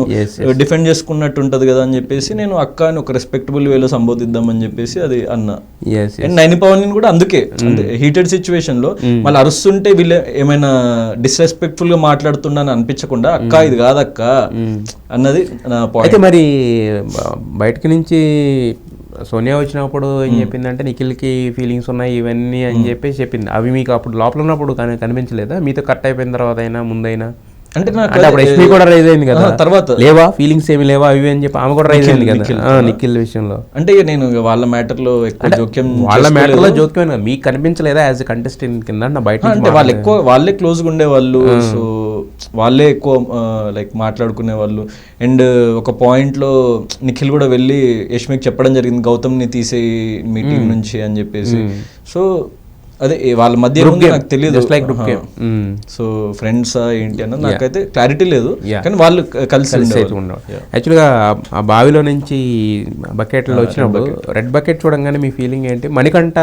డిఫెండ్ చేసుకున్నట్టు ఉంటది కదా అని చెప్పేసి నేను అక్క అని ఒక రెస్పెక్టబుల్ వేలో సంబోధిద్దాం అని చెప్పేసి అది అన్న. అండ్ నైని పవన్ కూడా అందుకే హీటెడ్ సిచ్యువేషన్ లో మళ్ళీ అరుస్తుంటే వీళ్ళు ఏమైనా డిస్రెస్పెక్ట్ఫుల్ గా మాట్లాడుతున్నాను అనిపించకుండా అక్క ఇది కాదక్క అన్నది నా పాయింట్. మరి బయటకి నుంచి సోనియా వచ్చినప్పుడు ఏం చెప్పిందంటే నిఖిల్కి ఫీలింగ్స్ ఉన్నాయి ఇవన్నీ అని చెప్పేసి చెప్పింది. అవి మీకు అప్పుడు లోపల ఉన్నప్పుడు కనిపించలేదా? మీతో కట్ అయిపోయిన తర్వాత అయినా ముందైనా? అంటే అప్పుడు ఎస్పీ కూడా రైజ్ అయింది కదా తర్వాత, లేవా ఫీలింగ్స్ ఏమి లేవా అవి అని చెప్పి ఆమె కూడా రైజ్ అయింది కదా నిఖిల్ విషయంలో. అంటే నేను వాళ్ళ మ్యాటర్ లో జోక్యం, వాళ్ళ మ్యాటర్ లో జోక్యం మీకు కనిపించలేదా యాజ్ ఎ కంటెస్టెంట్ కింద? బయట అంటే వాళ్ళే క్లోజ్ గా ఉండేవాళ్ళు, సో వాళ్ళే ఎక్కువ లైక్ మాట్లాడుకునే వాళ్ళు. అండ్ ఒక పాయింట్ లో నిఖిల్ కూడా వెళ్ళి యష్మికి చెప్పడం జరిగింది గౌతమ్ని తీసేయి మీ టీం నుంచి అని చెప్పేసి. సో అదే వాళ్ళ మధ్య నాకు తెలియదు, సో ఫ్రెండ్సా ఏంటి అన్నది నాకైతే క్లారిటీ లేదు, కానీ వాళ్ళు కలిసి యాక్చువల్గా ఆ బావిలో నుంచి బకెట్లో వచ్చినప్పుడు రెడ్ బకెట్ చూడంగానే మీ ఫీలింగ్ ఏంటి? మణికంఠ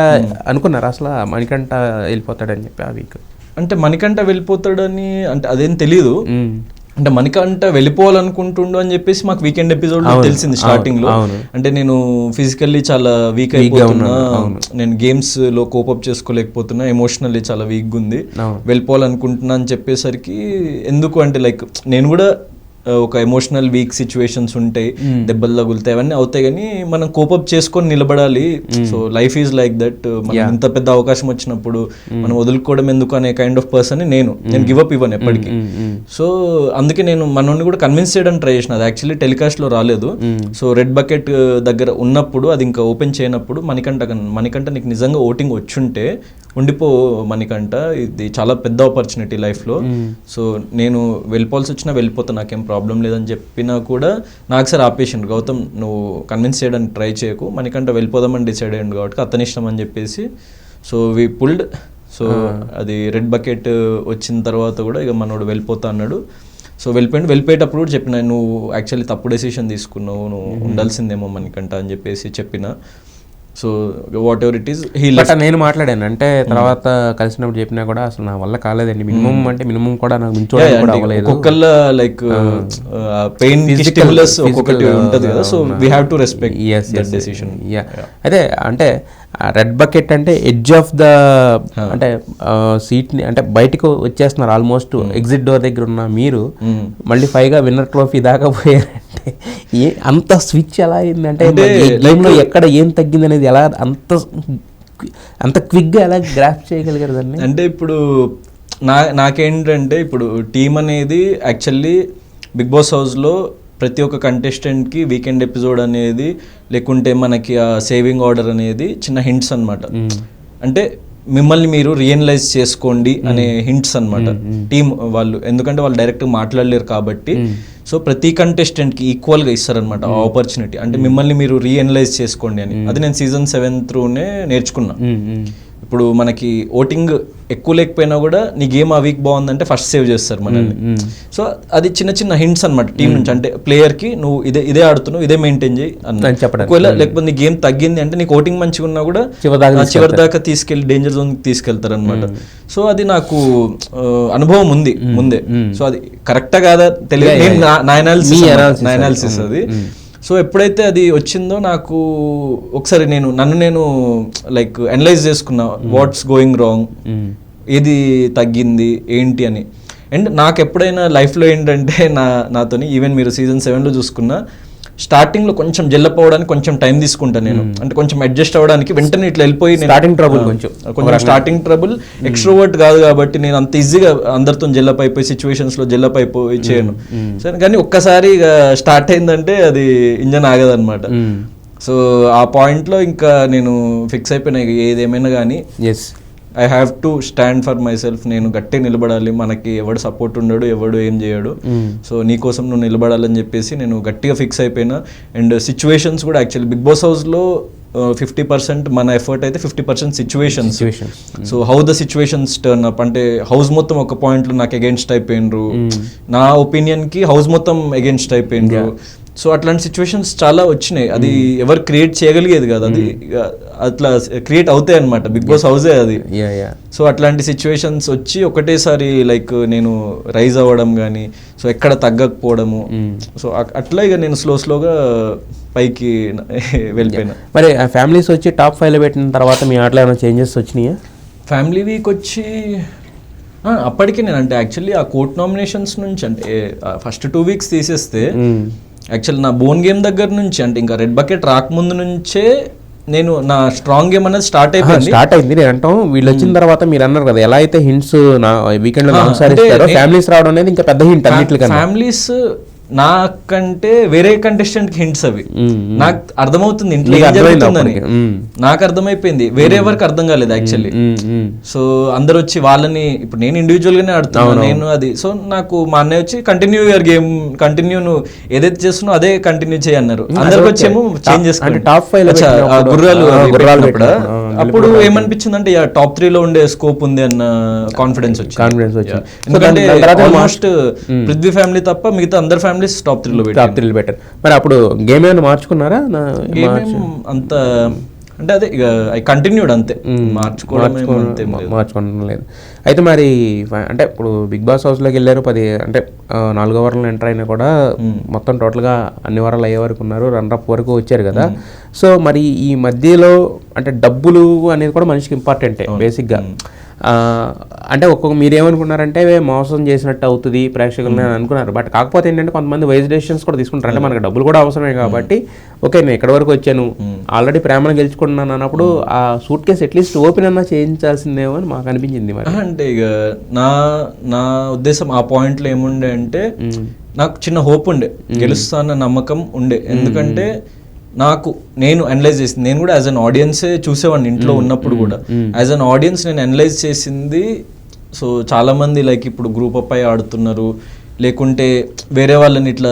అనుకున్నారు అసలు మణికంఠ వెళ్ళిపోతాడని చెప్పి ఆ వీక్? అంటే మణికంఠ వెళ్ళిపోతాడని అంటే అదేం తెలీదు, అంటే మణికంఠ వెళ్ళిపోవాలనుకుంటుండు అని చెప్పేసి మాకు వీకెండ్ ఎపిసోడ్ తెలిసింది స్టార్టింగ్ లో. అంటే నేను ఫిజికల్లీ చాలా వీక్ అయిపోతున్నా, నేను గేమ్స్ లో కోపప్ చేసుకోలేకపోతున్నా, ఎమోషనల్లీ చాలా వీక్ ఉంది, వెళ్ళిపోవాలనుకుంటున్నా అని చెప్పేసరికి ఎందుకు అంటే లైక్ నేను కూడా ఒక ఎమోషనల్ వీక్ సిచ్యువేషన్స్ ఉంటాయి, దెబ్బలు తగులుతాయి, అవన్నీ అవుతాయి, కానీ మనం కోపప్ చేసుకొని నిలబడాలి. So life is like that, మనం ఇంత పెద్ద అవకాశం వచ్చినప్పుడు మనం వదులుకోవడం ఎందుకు అనే కైండ్ ఆఫ్ పర్సన్ నేను గివ్ అప్ ఇవ్వను ఎప్పటికీ. సో అందుకే నేను మనోని కూడా కన్విన్స్ చేయడానికి ట్రై చేసిన, అది యాక్చువల్లీ టెలికాస్ట్ లో రాలేదు. సో రెడ్ బకెట్ దగ్గర ఉన్నప్పుడు అది ఇంకా ఓపెన్ చేయనప్పుడు మణికంఠ నీకు నిజంగా ఓటింగ్ వచ్చుంటే ఉండిపో మణికంఠ, ఇది చాలా పెద్ద ఆపర్చునిటీ లైఫ్లో, సో నేను వెళ్ళిపోవాల్సి వచ్చినా వెళ్ళిపోతా, నాకేం ప్రాబ్లం లేదని చెప్పినా కూడా నాకు సార్ ఆపేసిండు, గౌతమ్ నువ్వు కన్విన్స్ చేయడానికి ట్రై చేయకు, మణికంఠ వెళ్ళిపోదామని డిసైడ్ అయ్యిండు కాబట్టి అతని ఇష్టం అని చెప్పేసి. So we pulled. సో అది రెడ్ బకెట్ వచ్చిన తర్వాత కూడా ఇక మనోడు వెళ్ళిపోతా అన్నాడు. సో వెళ్ళిపోయేటప్పుడు కూడా చెప్పిన, నువ్వు యాక్చువల్లీ తప్పు డెసిషన్ తీసుకున్నావు, నువ్వు ఉండాల్సిందేమో మణికంఠ అని చెప్పేసి చెప్పిన. So what ever it is నేను మాట్లాడాను అంటే తర్వాత కలిసినప్పుడు చెప్పినా కూడా అసలు నా వల్ల కాలేదండి, మినిమం అంటే మినిమం కూడా నాకు మించోలేదు, ఒక్కొక్కళ్ళ లైక్ పెయిన్ స్టిమ్యులస్ ఒక్కొక్కటి ఉంటుంది కదా, so we have to respect that decision. అదే అంటే రెడ్ బకెట్ అంటే ఎడ్జ్ ఆఫ్ ద అంటే సీట్ని అంటే బయటకు వచ్చేస్తున్నారు ఆల్మోస్ట్ ఎగ్జిట్ డోర్ దగ్గర ఉన్న మీరు మళ్ళీ 5గా విన్నర్ ట్రోఫీ దాకా పోయారంటే అంత స్విచ్ ఎలా అయిందంటే గేమ్లో ఎక్కడ ఏం తగ్గింది అనేది ఎలా అంత క్విక్గా ఎలా గ్రాఫ్ చేయగలిగారు దాన్ని? అంటే ఇప్పుడు నాకేంటంటే ఇప్పుడు టీం అనేది యాక్చువల్లీ బిగ్ బాస్ హౌస్లో ప్రతి ఒక్క కంటెస్టెంట్కి వీకెండ్ ఎపిసోడ్ అనేది లేకుంటే మనకి ఆ సేవింగ్ ఆర్డర్ అనేది చిన్న హింట్స్ అనమాట. అంటే మిమ్మల్ని మీరు రియలైజ్ చేసుకోండి అనే హింట్స్ అనమాట టీం వాళ్ళు, ఎందుకంటే వాళ్ళు డైరెక్ట్గా మాట్లాడలేరు కాబట్టి. సో ప్రతి కంటెస్టెంట్కి ఈక్వల్గా ఇస్తారనమాట ఆ ఆపర్చునిటీ, అంటే మిమ్మల్ని మీరు రియలైజ్ చేసుకోండి అని. అది నేను సీజన్ 7 త్రూనే నేర్చుకున్నా. ఇప్పుడు మనకి ఓటింగ్ ఎక్కువ లేకపోయినా కూడా నీ గేమ్ ఆ వీక్ బాగుందంటే ఫస్ట్ సేవ్ చేస్తారు మనల్ని. సో అది చిన్న చిన్న హింట్స్ అనమాట టీం నుంచి, అంటే ప్లేయర్కి నువ్వు ఇదే ఆడుతున్నావు, ఇదే మెయింటైన్ చేయి అని చెప్పడం. ఒకవేళ లేకపోతే నీ గేమ్ తగ్గింది అంటే నీకు ఓటింగ్ మంచిగా ఉన్నా కూడా చివరి దాకా తీసుకెళ్ళి డేంజర్ జోన్ తీసుకెళ్తారు అనమాట. సో అది నాకు అనుభవం ఉంది ముందే. సో అది కరెక్టా కాదా తెలియదు, నా అనాలిసిస్ అది. సో ఎప్పుడైతే అది వచ్చిందో నాకు ఒకసారి నన్ను నేను లైక్ అనలైజ్ చేసుకున్నా, వాట్స్ గోయింగ్ రాంగ్, ఏది తగ్గింది ఏంటి అని. అండ్ నాకు ఎప్పుడైనా లైఫ్లో ఏంటంటే నాతోని ఈవెన్ మీరు సీజన్ 7లో చూసుకున్నా, స్టార్టింగ్ లో కొంచెం జెల్లప్ అవ్వడానికి కొంచెం టైం తీసుకుంటాను నేను, అంటే కొంచెం అడ్జస్ట్ అవ్వడానికి వెంటనే ఇట్లా వెళ్ళిపోయి స్టార్టింగ్ ట్రబుల్ కొంచెం స్టార్టింగ్ ట్రబుల్, ఎక్స్ట్రోవర్ట్ కాదు కాబట్టి నేను అంత ఈజీగా అందరితో జెల్లప్ అయిపోయి సిచ్యువేషన్స్ లో జెల్లప్ అయిపోయి చేయను. సరే కానీ ఒక్కసారి ఇక స్టార్ట్ అయిందంటే అది ఇంజన్ ఆగదన్నమాట. సో ఆ పాయింట్లో ఇంకా నేను ఫిక్స్ అయిపోయినా ఏదేమైనా కానీ I have to stand for my self. నేను గట్టి నిలబడాలి, మనకి ఎవడు సపోర్ట్ ఉండడు, ఎవడు ఏం చేయడు, సో నీకోసం నువ్వు నిలబడాలని చెప్పేసి నేను గట్టిగా ఫిక్స్ అయిపోయినా. అండ్ సిచ్యువేషన్స్ కూడా యాక్చువల్లీ బిగ్ బాస్ హౌస్లో 50% మన ఎఫర్ట్ అయితే 50% situations. So how the situations turn up అంటే హౌస్ మొత్తం ఒక పాయింట్లో నాకు అగేన్స్ట్ అయిపోయినరు, నా ఒపీనియన్కి హౌస్ మొత్తం అగేన్స్ట్ అయిపోయినరు. సో అట్లాంటి సిచ్యువేషన్స్ చాలా వచ్చినాయి, అది ఎవరు క్రియేట్ చేయగలిగేది కాదు, అది అట్లా క్రియేట్ అవుతాయి అనమాట, బిగ్ బాస్ హౌసే అది. సో అట్లాంటి సిచ్యువేషన్స్ వచ్చి ఒకటేసారి లైక్ నేను రైజ్ అవ్వడం కానీ, సో ఎక్కడ తగ్గకపోవడము, సో అట్లా ఇక నేను స్లోగా పైకి వెళ్ళిపోయినా. మరి ఫ్యామిలీస్ వచ్చి టాప్ 5లో పెట్టిన తర్వాత మీ ఆటలో ఏమైనా చేంజెస్ వచ్చినాయా? ఫ్యామిలీ వీక్ వచ్చి అప్పటికి నేను అంటే యాక్చువల్లీ ఆ కోర్ట్ నామినేషన్స్ నుంచి అంటే ఫస్ట్ 2 weeks తీసేస్తే యాక్చువల్ నా బోన్ గేమ్ దగ్గర నుంచి అంటే ఇంకా రెడ్ బకెట్ రాకముందు నుంచే నేను నా స్ట్రాంగ్ గేమ్ అనేది స్టార్ట్ అయింది. నేను అంటాం వీళ్ళు వచ్చిన తర్వాత మీరు అన్నారు కదా ఎలా అయితే హింట్స్ వీకెండ్ లో ఫ్యామిలీస్ రావడం అనేది ఇంకా పెద్ద హింట్ అన్నిటికన్నా. ఫ్యామిలీస్ నాకంటే వేరే కంటెస్టెంట్ కి హింట్స్ అవి నాకు అర్థమవుతుంది ఇంట్లో ఏం జరుగుతుందని, నాకు అర్థమైపోయింది, వేరే ఎవరికి అర్థం కాలేదు యాక్చువల్లీ. సో అందరు వచ్చి వాళ్ళని ఇప్పుడు నేను ఇండివిజువల్ గానే ఆడుతున్నాను నేను అది. సో నాకు మా అన్నయ్య వచ్చి కంటిన్యూ యువర్ గేమ్, కంటిన్యూ నువ్వు ఏదైతే చేస్తున్నావు అదే కంటిన్యూ చేయన్నారు. అందరికి వచ్చేమో చేంజ్ చేసుకుంటే టాప్ 5 గుర్రాలు అప్పుడు ఏమనిపించింది అంటే టాప్ 3లో ఉండే స్కోప్ ఉంది అన్న కాన్ఫిడెన్స్ వచ్చింది. ఎందుకంటే ఆల్మోస్ట్ పృథ్వీ ఫ్యామిలీ తప్ప మిగతా అందరు ఫ్యామిలీస్ టాప్ 3లో పెట్టారు. మరి అప్పుడు గేమ్ ఏమైనా మార్చుకున్నారా? అంత అంటే అదే ఇక ఐ కంటిన్యూడ్ అంతే, మార్చుకోవడం లేదు. అయితే మరి అంటే ఇప్పుడు బిగ్ బాస్ హౌస్లోకి వెళ్ళారు 10 అంటే 4వ వారంలో ఎంటర్ అయినా కూడా మొత్తం టోటల్గా అన్ని వారాలు అయ్యే వరకు ఉన్నారు, రన్అప్ వరకు వచ్చారు కదా. సో మరి ఈ మధ్యలో అంటే డబ్బులు అనేది కూడా మనిషికి ఇంపార్టెంటే బేసిక్గా. అంటే ఒక్కొక్క మీరేమనుకున్నారంటే మోసం చేసినట్టు అవుతుంది ప్రేక్షకులని అనుకున్నారు. బట్ కాకపోతే ఏంటంటే కొంతమంది వైజ్ డెసిషన్స్ కూడా తీసుకుంటారు, అంటే మనకు డబ్బులు కూడా అవసరమే కాబట్టి ఓకే నేను ఎక్కడి వరకు వచ్చాను ఆల్రెడీ ప్రేమను గెలుచుకుంటున్నాను అన్నప్పుడు ఆ సూట్ కేసు అట్లీస్ట్ ఓపెన్ అన్నా చేయించాల్సిందేమో అని మాకు అనిపించింది. మరి అంటే ఇక నా ఉద్దేశం ఆ పాయింట్లో ఏముండే అంటే నాకు చిన్న హోప్ ఉండే, గెలుస్తానన్న నమ్మకం ఉండే. ఎందుకంటే నేను అనలైజ్ చేసింది, నేను కూడా యాజ్ అన్ ఆడియన్సే చూసేవాడిని ఇంట్లో ఉన్నప్పుడు కూడా. యాజ్ అన్ ఆడియన్స్ నేను అనలైజ్ చేసింది, సో చాలామంది లైక్ ఇప్పుడు గ్రూప్ అప్ అయి ఆడుతున్నారు, లేకుంటే వేరే వాళ్ళని ఇట్లా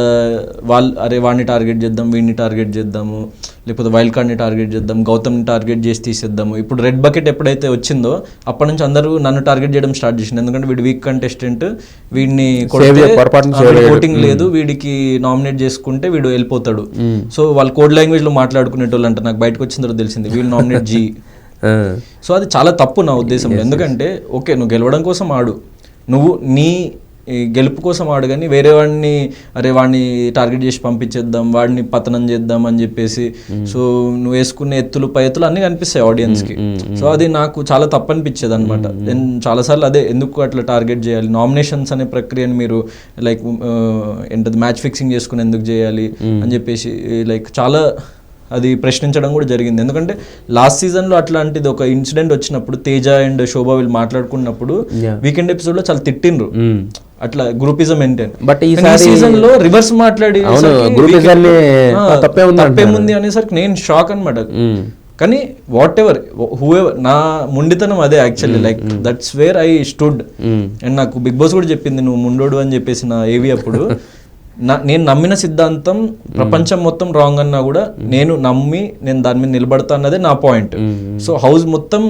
అరే వాడిని టార్గెట్ చేద్దాం, వీడిని టార్గెట్ చేద్దాము, లేకపోతే వైల్డ్ కార్డ్ని టార్గెట్ చేద్దాం, గౌతమ్ని టార్గెట్ చేసి తీసేద్దాము. ఇప్పుడు రెడ్ బకెట్ ఎప్పుడైతే వచ్చిందో అప్పటి నుంచి అందరూ నన్ను టార్గెట్ చేయడం స్టార్ట్ చేసింది. ఎందుకంటే వీడు వీక్ కంటెస్టెంట్, వీడిని ఓటింగ్ లేదు, వీడికి నామినేట్ చేసుకుంటే వీడు వెళ్ళిపోతాడు. సో వాళ్ళు కోడ్ లాంగ్వేజ్ లో మాట్లాడుకునేటోళ్ళు అంట, నాకు బయటకు వచ్చిన తర్వాత తెలిసింది వీళ్ళు నామినేట్ జీ. సో అది చాలా తప్పు నా ఉద్దేశంలో. ఎందుకంటే ఓకే నువ్వు గెలవడం కోసం ఆడు, నువ్వు నీ గెలుపు కోసం ఆడు, కానీ వేరే వాడిని అరే వాడిని టార్గెట్ చేసి పంపించేద్దాం, వాడిని పతనం చేద్దాం అని చెప్పేసి సో నువ్వు వేసుకునే ఎత్తులు పై ఎత్తులు అన్నీ కనిపిస్తాయి ఆడియన్స్కి. సో అది నాకు చాలా తప్పు అనిపించేది అనమాట. నేను చాలాసార్లు అదే ఎందుకు అట్లా టార్గెట్ చేయాలి, నామినేషన్స్ అనే ప్రక్రియను మీరు లైక్ ఏంటది మ్యాచ్ ఫిక్సింగ్ చేసుకుని ఎందుకు చేయాలి అని చెప్పేసి లైక్ చాలా అది ప్రశ్నించడం కూడా జరిగింది. ఎందుకంటే లాస్ట్ సీజన్లో అట్లాంటిది ఒక ఇన్సిడెంట్ వచ్చినప్పుడు తేజ అండ్ శోభా వీళ్ళు మాట్లాడుకున్నప్పుడు వీకెండ్ ఎపిసోడ్లో చాలా తిట్టిండ్రు అట్లా గ్రూపిజం మెయింటైన్. బట్ ఈ సీజన్ లో రివర్స్ మాట్లాడి తప్పేముంది అనేసరికి నేను షాక్ అనమాట. కానీ వాట్ ఎవర్ హూఎవర్ నా ముండితనం అదే actually, like that's where I stood. And నాకు బిగ్ బాస్ కూడా చెప్పింది నువ్వు ముండోడు అని చెప్పేసి నా ఏవి అప్పుడు నేను నమ్మిన సిద్ధాంతం ప్రపంచం మొత్తం రాంగ్ అన్నా కూడా నేను దాని మీద నిలబడతా అన్నదే నా పాయింట్. సో హౌస్ మొత్తం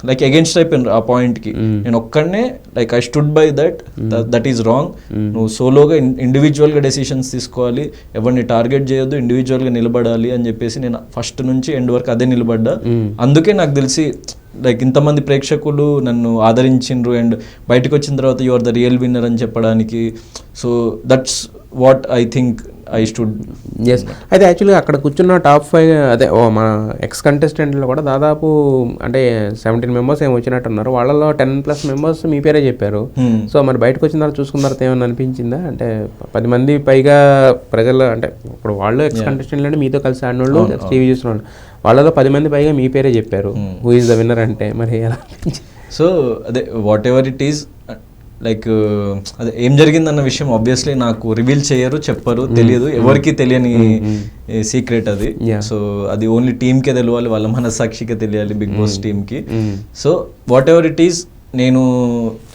లైక్ అగేన్స్ట్ అయిపోయినారు ఆ పాయింట్ కి. నేను ఒక్కడనే like I stood by that is wrong. నువ్వు సోలోగా ఇండివిజువల్ గా డెసిషన్స్ తీసుకోవాలి, ఎవరిని టార్గెట్ చేయొద్దు, ఇండివిజువల్ గా నిలబడాలి అని చెప్పేసి నేను ఫస్ట్ నుంచి ఎండ్ వరకు అదే నిలబడ్డా. అందుకే నాకు తెలిసి లైక్ ఇంతమంది ప్రేక్షకులు నన్ను ఆదరించిండ్రు అండ్ బయటకు వచ్చిన తర్వాత you are the real winner అని చెప్పడానికి. So that's what I think I stood. Yes. అయితే యాక్చువల్గా అక్కడ కూర్చున్న టాప్ 5 అదే మన ఎక్స్ కంటెస్టెంట్లో కూడా దాదాపు అంటే 17 మెంబర్స్ ఏమి వచ్చినట్టున్నారు. వాళ్ళలో 10+ మెంబర్స్ మీ పేరే చెప్పారు. సో మరి బయటకు వచ్చిన తర్వాత చూసుకున్న తర్వాత ఏమైనా అనిపించిందా? అంటే 10 మంది పైగా ప్రజలు అంటే ఇప్పుడు వాళ్ళు ఎక్స్ కంటెస్టెంట్లు అంటే మీతో కలిసి ఆడిన వాళ్ళు టీవీ చూసిన వాళ్ళు వాళ్ళలో 10 మంది పైగా మీ పేరే చెప్పారు హూ ఈజ్ ద విన్నర్ అంటే మరి ఎలా అనిపించింది? సో అదే what ever it is like అదే ఏం జరిగిందన్న విషయం ఆబ్వియస్లీ నాకు రివీల్ చేయరు, చెప్పరు, తెలియదు, ఎవరికి తెలియని సీక్రెట్ అది. సో అది ఓన్లీ టీమ్కే తెలియాలి, వాళ్ళ మనస్సాక్షికే తెలియాలి, బిగ్ బాస్ టీమ్కి. So what ever it is నేను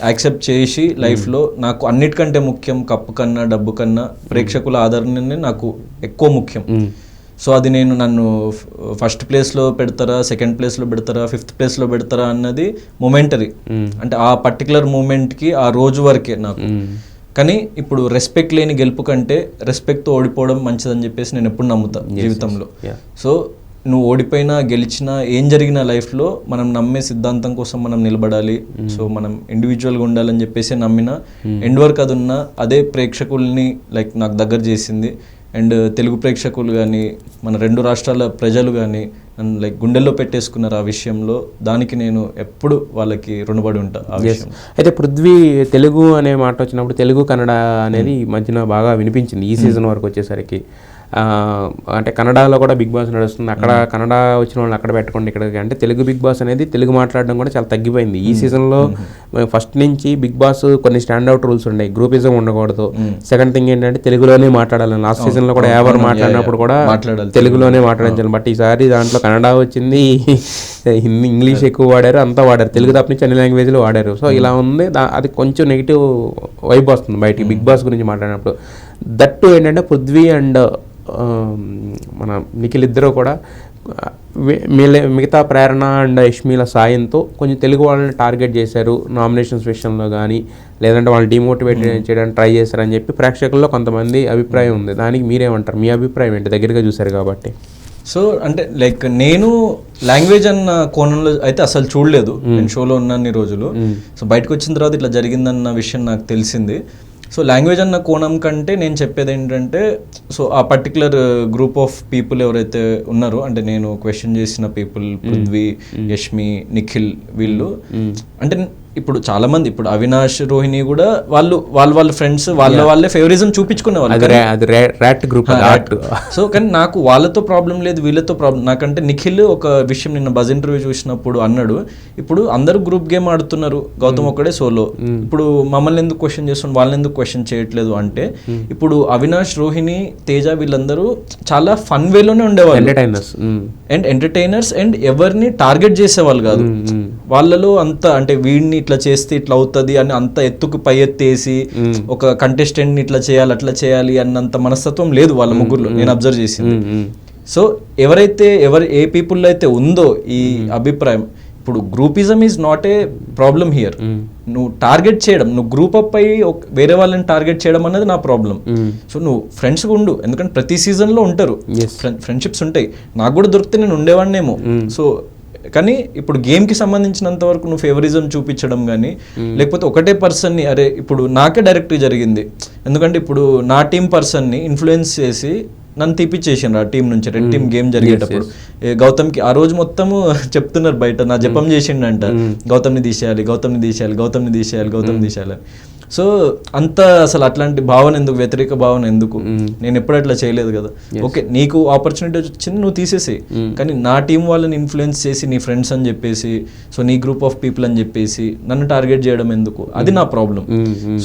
యాక్సెప్ట్ చేసి లైఫ్లో నాకు అన్నిటికంటే ముఖ్యం కప్పు కన్నా డబ్బు కన్నా ప్రేక్షకుల ఆదరణనే నాకు ఎక్కువ ముఖ్యం. సో అది నేను నన్ను ఫస్ట్ ప్లేస్లో పెడతారా, సెకండ్ ప్లేస్లో పెడతారా, 5th ప్లేస్లో పెడతారా అన్నది మొమెంటరీ. అంటే ఆ పర్టికులర్ మూమెంట్కి ఆ రోజు వరకే నాకు. కానీ ఇప్పుడు రెస్పెక్ట్ లేని గెలుపు కంటే రెస్పెక్ట్తో ఓడిపోవడం మంచిదని చెప్పేసి నేను ఎప్పుడు నమ్ముతా జీవితంలో. సో నువ్వు ఓడిపోయినా గెలిచినా ఏం జరిగిన లైఫ్లో మనం నమ్మే సిద్ధాంతం కోసం మనం నిలబడాలి. సో మనం ఇండివిజువల్గా ఉండాలని చెప్పేసి నమ్మిన ఎండ్ వరకు అది ఉన్న అదే ప్రేక్షకుల్ని లైక్ నాకు దగ్గర చేసింది. అండ్ తెలుగు ప్రేక్షకులు కానీ మన 2 రాష్ట్రాల ప్రజలు కానీ నన్ను లైక్ గుండెల్లో పెట్టేసుకున్నారు ఆ విషయంలో. దానికి నేను ఎప్పుడు వాళ్ళకి రుణపడి ఉంటా ఆ విషయం. అయితే పృథ్వీ తెలుగు అనే మాట వచ్చినప్పుడు తెలుగు కన్నడ అనేది మధ్యన బాగా వినిపించింది ఈ సీజన్ వరకు వచ్చేసరికి. అంటే కన్నడలో కూడా బిగ్ బాస్ నడుస్తుంది, అక్కడ కన్నడ వచ్చిన వాళ్ళు అక్కడ పెట్టుకోండి ఇక్కడ అంటే తెలుగు బిగ్ బాస్ అనేది తెలుగు మాట్లాడడం కూడా చాలా తగ్గిపోయింది ఈ సీజన్లో. ఫస్ట్ నుంచి బిగ్ బాస్ కొన్ని స్టాండ్అవుట్ రూల్స్ ఉన్నాయి, గ్రూపిజం ఉండకూడదు. సెకండ్ థింగ్ ఏంటంటే తెలుగులోనే మాట్లాడాలి. లాస్ట్ సీజన్లో కూడా ఎవరు మాట్లాడినప్పుడు కూడా తెలుగులోనే మాట్లాడించాలి. బట్ ఈసారి దాంట్లో కన్నడ వచ్చింది, హిందీ ఇంగ్లీష్ ఎక్కువ వాడారు, అంతా వాడారు, తెలుగు తప్ప నుంచి అన్ని లాంగ్వేజ్లు వాడారు. సో ఇలా ఉంది, అది కొంచెం నెగిటివ్ వైబ్ వస్తుంది బయటికి బిగ్ బాస్ గురించి మాట్లాడినప్పుడు. దట్టు ఏంటంటే పృథ్వీ అండ్ మన నిఖిల్ ఇద్దరు కూడా మిగతా ప్రేరణ అండ్ యష్మిల సాయంతో కొంచెం తెలుగు వాళ్ళని టార్గెట్ చేశారు నామినేషన్స్ విషయంలో కానీ, లేదంటే వాళ్ళు డిమోటివేట్ చేయడానికి ట్రై చేశారని చెప్పి ప్రేక్షకుల్లో కొంతమంది అభిప్రాయం ఉంది. దానికి మీరేమంటారు? మీ అభిప్రాయం ఏంటి దగ్గరగా చూశారు కాబట్టి? సో అంటే లైక్ నేను లాంగ్వేజ్ అన్న కోణంలో అయితే అసలు చూడలేదు నేను షోలో ఉన్నన్ని రోజులు. సో బయటకు వచ్చిన తర్వాత ఇట్లా జరిగిందన్న విషయం నాకు తెలిసింది. సో లాంగ్వేజ్ అన్న కోణం కంటే నేను చెప్పేది ఏంటంటే, సో ఆ పర్టికులర్ గ్రూప్ ఆఫ్ పీపుల్ ఎవరైతే ఉన్నారో, అంటే నేను క్వశ్చన్ చేసిన పీపుల్ పృథ్వీ, యష్మి, నిఖిల్, వీళ్ళు అంటే ఇప్పుడు చాలా మంది ఇప్పుడు అవినాష్, రోహిణి కూడా వాళ్ళ ఫ్రెండ్స్ వాళ్ళే ఫేవరిజం చూపించుకునేవాళ్ళు. సో కానీ నాకు వాళ్ళతో ప్రాబ్లం లేదు, వీళ్ళతో ప్రాబ్లం. నాకంటే నిఖిల్ ఒక విషయం నిన్న బజ్ ఇంటర్వ్యూ చూసినప్పుడు అన్నాడు, ఇప్పుడు అందరూ గ్రూప్ గేమ్ ఆడుతున్నారు, గౌతమ్ ఒక్కడే సోలో, ఇప్పుడు మమ్మల్ని ఎందుకు క్వశ్చన్ చేస్తున్నారు, వాళ్ళని ఎందుకు క్వశ్చన్ చేయట్లేదు అంటే, ఇప్పుడు అవినాష్, రోహిణి, తేజ వీళ్ళందరూ చాలా ఫన్ వేలోనే ఉండేవాళ్ళు అండ్ ఎంటర్టైనర్స్ అండ్ ఎవరిని టార్గెట్ చేసేవాళ్ళు కాదు. వాళ్ళలో అంత అంటే వీడిని ఇట్లా చేస్తే ఇట్లా అవుతుంది అని అంత ఎత్తుకు పై ఎత్తేసి ఒక కంటెస్టెంట్ ని ఇట్లా చేయాలి అట్లా చేయాలి అన్నంత మనస్తత్వం లేదు వాళ్ళ ముగ్గురులో నేను అబ్జర్వ్ చేసింది. సో ఏ పీపుల్లో అయితే ఉందో ఈ అభిప్రాయం, ఇప్పుడు groupism is not a problem here. నువ్వు టార్గెట్ చేయడం, నువ్వు గ్రూప్ అప్ అయ్యి వేరే వాళ్ళని టార్గెట్ చేయడం అనేది నా ప్రాబ్లం. సో నువ్వు ఫ్రెండ్స్గా ఉండు, ఎందుకంటే ప్రతి సీజన్లో ఉంటారు ఫ్రెండ్షిప్స్ ఉంటాయి, నాకు కూడా దొరికితే నేను ఉండేవాడినేమో. సో కానీ ఇప్పుడు గేమ్కి సంబంధించినంత వరకు నువ్వు ఫేవరిజం చూపించడం కానీ, లేకపోతే ఒకటే పర్సన్ని అరే ఇప్పుడు నాకే డైరెక్ట్గా జరిగింది, ఎందుకంటే ఇప్పుడు నా టీం పర్సన్ని ఇన్ఫ్లుయెన్స్ చేసి నన్ను తీపిచ్చేసాను ఆ టీం నుంచి. రెడ్ టీం గేమ్ జరిగేటప్పుడు గౌతమ్కి ఆ రోజు మొత్తము చెప్తున్నారు బయట, నా జపం చేసిండంట, గౌతమ్ని తీసేయాలి, గౌతమ్ని తీసేయాలి, గౌతమ్ని తీసేయాలి, గౌతమ్ని తీసేయాలి. సో అంత అసలు అట్లాంటి భావన ఎందుకు, వ్యతిరేక భావన ఎందుకు? నేను ఎప్పుడు అట్లా చేయలేదు కదా. ఓకే నీకు ఆపర్చునిటీ వచ్చింది నువ్వు తీసేసి, కానీ నా టీం వాళ్ళని ఇన్ఫ్లుయెన్స్ చేసి నీ ఫ్రెండ్స్ అని చెప్పేసి, సో నీ గ్రూప్ ఆఫ్ పీపుల్ అని చెప్పేసి నన్ను టార్గెట్ చేయడం ఎందుకు? అది నా ప్రాబ్లం.